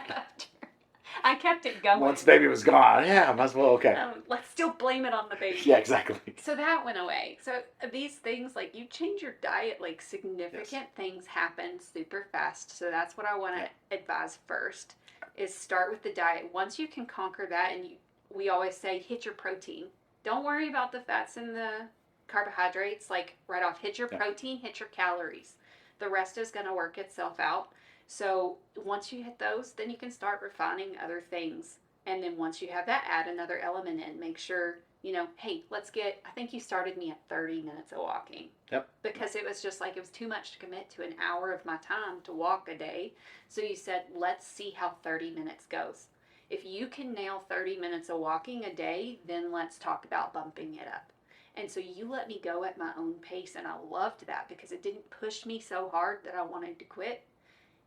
I kept it going. Once baby was gone, yeah, might as well. Okay. Let's still blame it on the baby. Yeah, exactly. So that went away. So these things, like you change your diet, like significant things happen super fast. So that's what I want to advise first. Is start with the diet. Once you can conquer that, and we always say hit your protein. Don't worry about the fats and the carbohydrates. Like right off, hit your protein, hit your calories. The rest is going to work itself out. So once you hit those, then you can start refining other things. And then once you have that, add another element in. Make sure, hey, I think you started me at 30 minutes of walking. Yep. Because it was just like, it was too much to commit to an hour of my time to walk a day. So you said, let's see how 30 minutes goes. If you can nail 30 minutes of walking a day, then let's talk about bumping it up. And so you let me go at my own pace, and I loved that because it didn't push me so hard that I wanted to quit.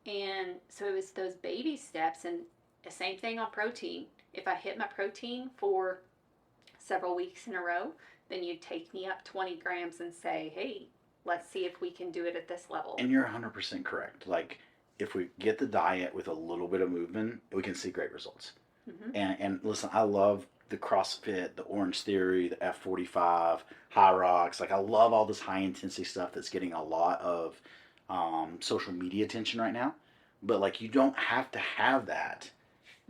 And so it was those baby steps, and the same thing on protein. If I hit my protein for several weeks in a row, then you take me up 20 grams and say, hey, let's see if we can do it at this level. And you're 100% correct. Like, if we get the diet with a little bit of movement, we can see great results. Mm-hmm. And listen, I love the CrossFit, the Orange Theory, the F45, High Rocks. Like, I love all this high intensity stuff that's getting a lot of social media attention right now. But, like, you don't have to have that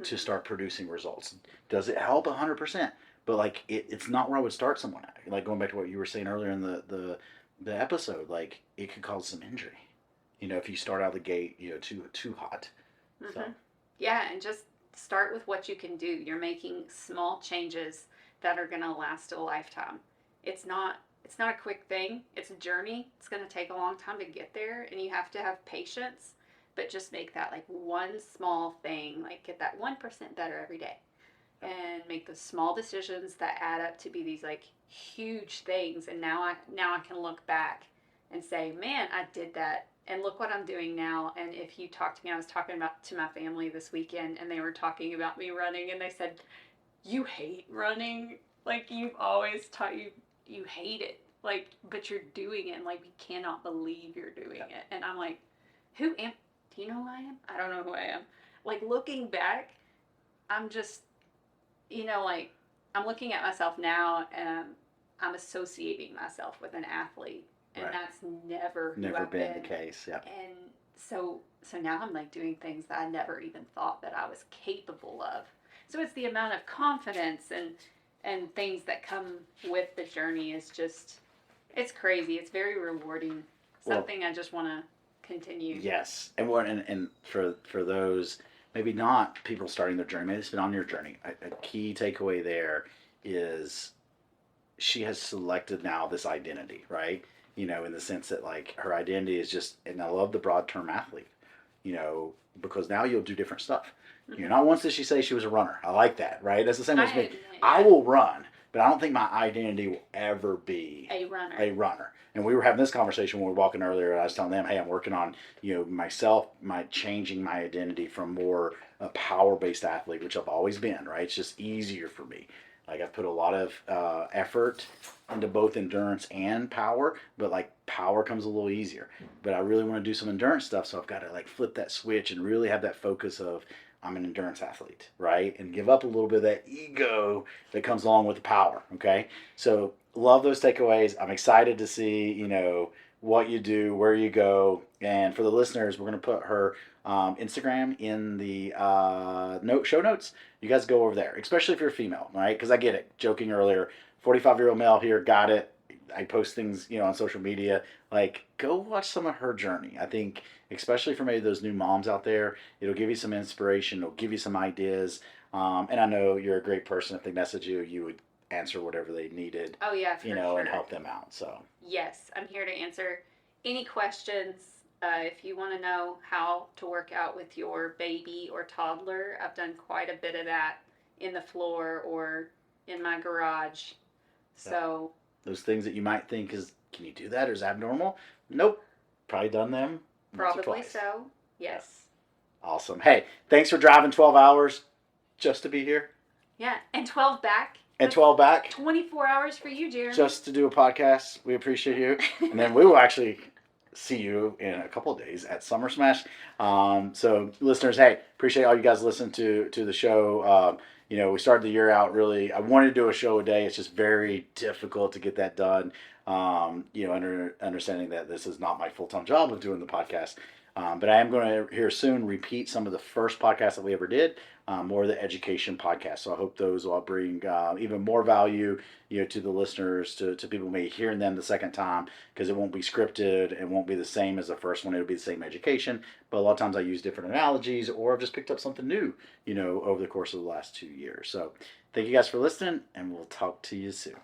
to start producing results. Does it help? 100%. But, like, it's not where I would start someone at. Like, going back to what you were saying earlier in the episode, like, it could cause some injury. If you start out the gate, too hot. Mm-hmm. So. Yeah, and just start with what you can do. You're making small changes that are going to last a lifetime. It's not a quick thing. It's a journey. It's going to take a long time to get there, and you have to have patience. But just make that like one small thing, like get that 1% better every day, and make the small decisions that add up to be these like huge things. And now I can look back and say, man, I did that. And look what I'm doing now. And if you talk to me, I was talking to my family this weekend, and they were talking about me running, and they said, you hate running. Like, you've always taught you hate it. Like, but you're doing it, and like, we cannot believe you're doing it. And I'm like, do you know who I am? I don't know who I am. Like, looking back, I'm just, like, I'm looking at myself now, and I'm associating myself with an athlete. And that's never been the case. Yeah. And so now I'm like doing things that I never even thought that I was capable of. So it's the amount of confidence and things that come with the journey is just, it's crazy. It's very rewarding. Something I just want to continue. Yes. And for those, maybe not people starting their journey, maybe it's been on your journey. A key takeaway there is she has selected now this identity, right? in the sense that like her identity is just, and I love the broad term athlete, because now you'll do different stuff. Not once did she say she was a runner. I like that, right? That's the same as me. I will run, but I don't think my identity will ever be a runner. And we were having this conversation when we were walking earlier, and I was telling them, hey, I'm working on, myself, changing my identity from more a power-based athlete, which I've always been, right? It's just easier for me. Like I've put a lot of effort into both endurance and power, but like power comes a little easier. But I really want to do some endurance stuff, so I've got to like flip that switch and really have that focus of I'm an endurance athlete, right? And give up a little bit of that ego that comes along with the power, okay? So love those takeaways. I'm excited to see, what you do, where you go. And for the listeners, we're going to put her Instagram in the show notes. You guys go over there, especially if you're a female, right? Because I get it. Joking earlier, 45-year-old male here, got it. I post things, on social media. Like, go watch some of her journey. I think, especially for maybe those new moms out there, it'll give you some inspiration. It'll give you some ideas. And I know you're a great person. If they message you, you would answer whatever they needed. Oh yeah, for sure. And help them out. So yes, I'm here to answer any questions. If you want to know how to work out with your baby or toddler, I've done quite a bit of that in the floor or in my garage. So those things that you might think is, can you do that or is that abnormal? Nope. Probably done them. Probably so. Yes. Awesome. Hey, thanks for driving 12 hours just to be here. Yeah, and 12 back. And 12 back. 24 hours for you, Jeremy. Just to do a podcast. We appreciate you. And then we will actually see you in a couple of days at Summer Smash. So listeners, hey, appreciate all you guys listening to the show. We started the year out really, I wanted to do a show a day. It's just very difficult to get that done. Understanding that this is not my full-time job of doing the podcast. But I am going to here soon repeat some of the first podcasts that we ever did, more of the education podcast. So I hope those will bring even more value, to the listeners, to people maybe hearing them the second time, because it won't be scripted. It won't be the same as the first one. It'll be the same education. But a lot of times I use different analogies, or I've just picked up something new, over the course of the last 2 years. So thank you guys for listening, and we'll talk to you soon.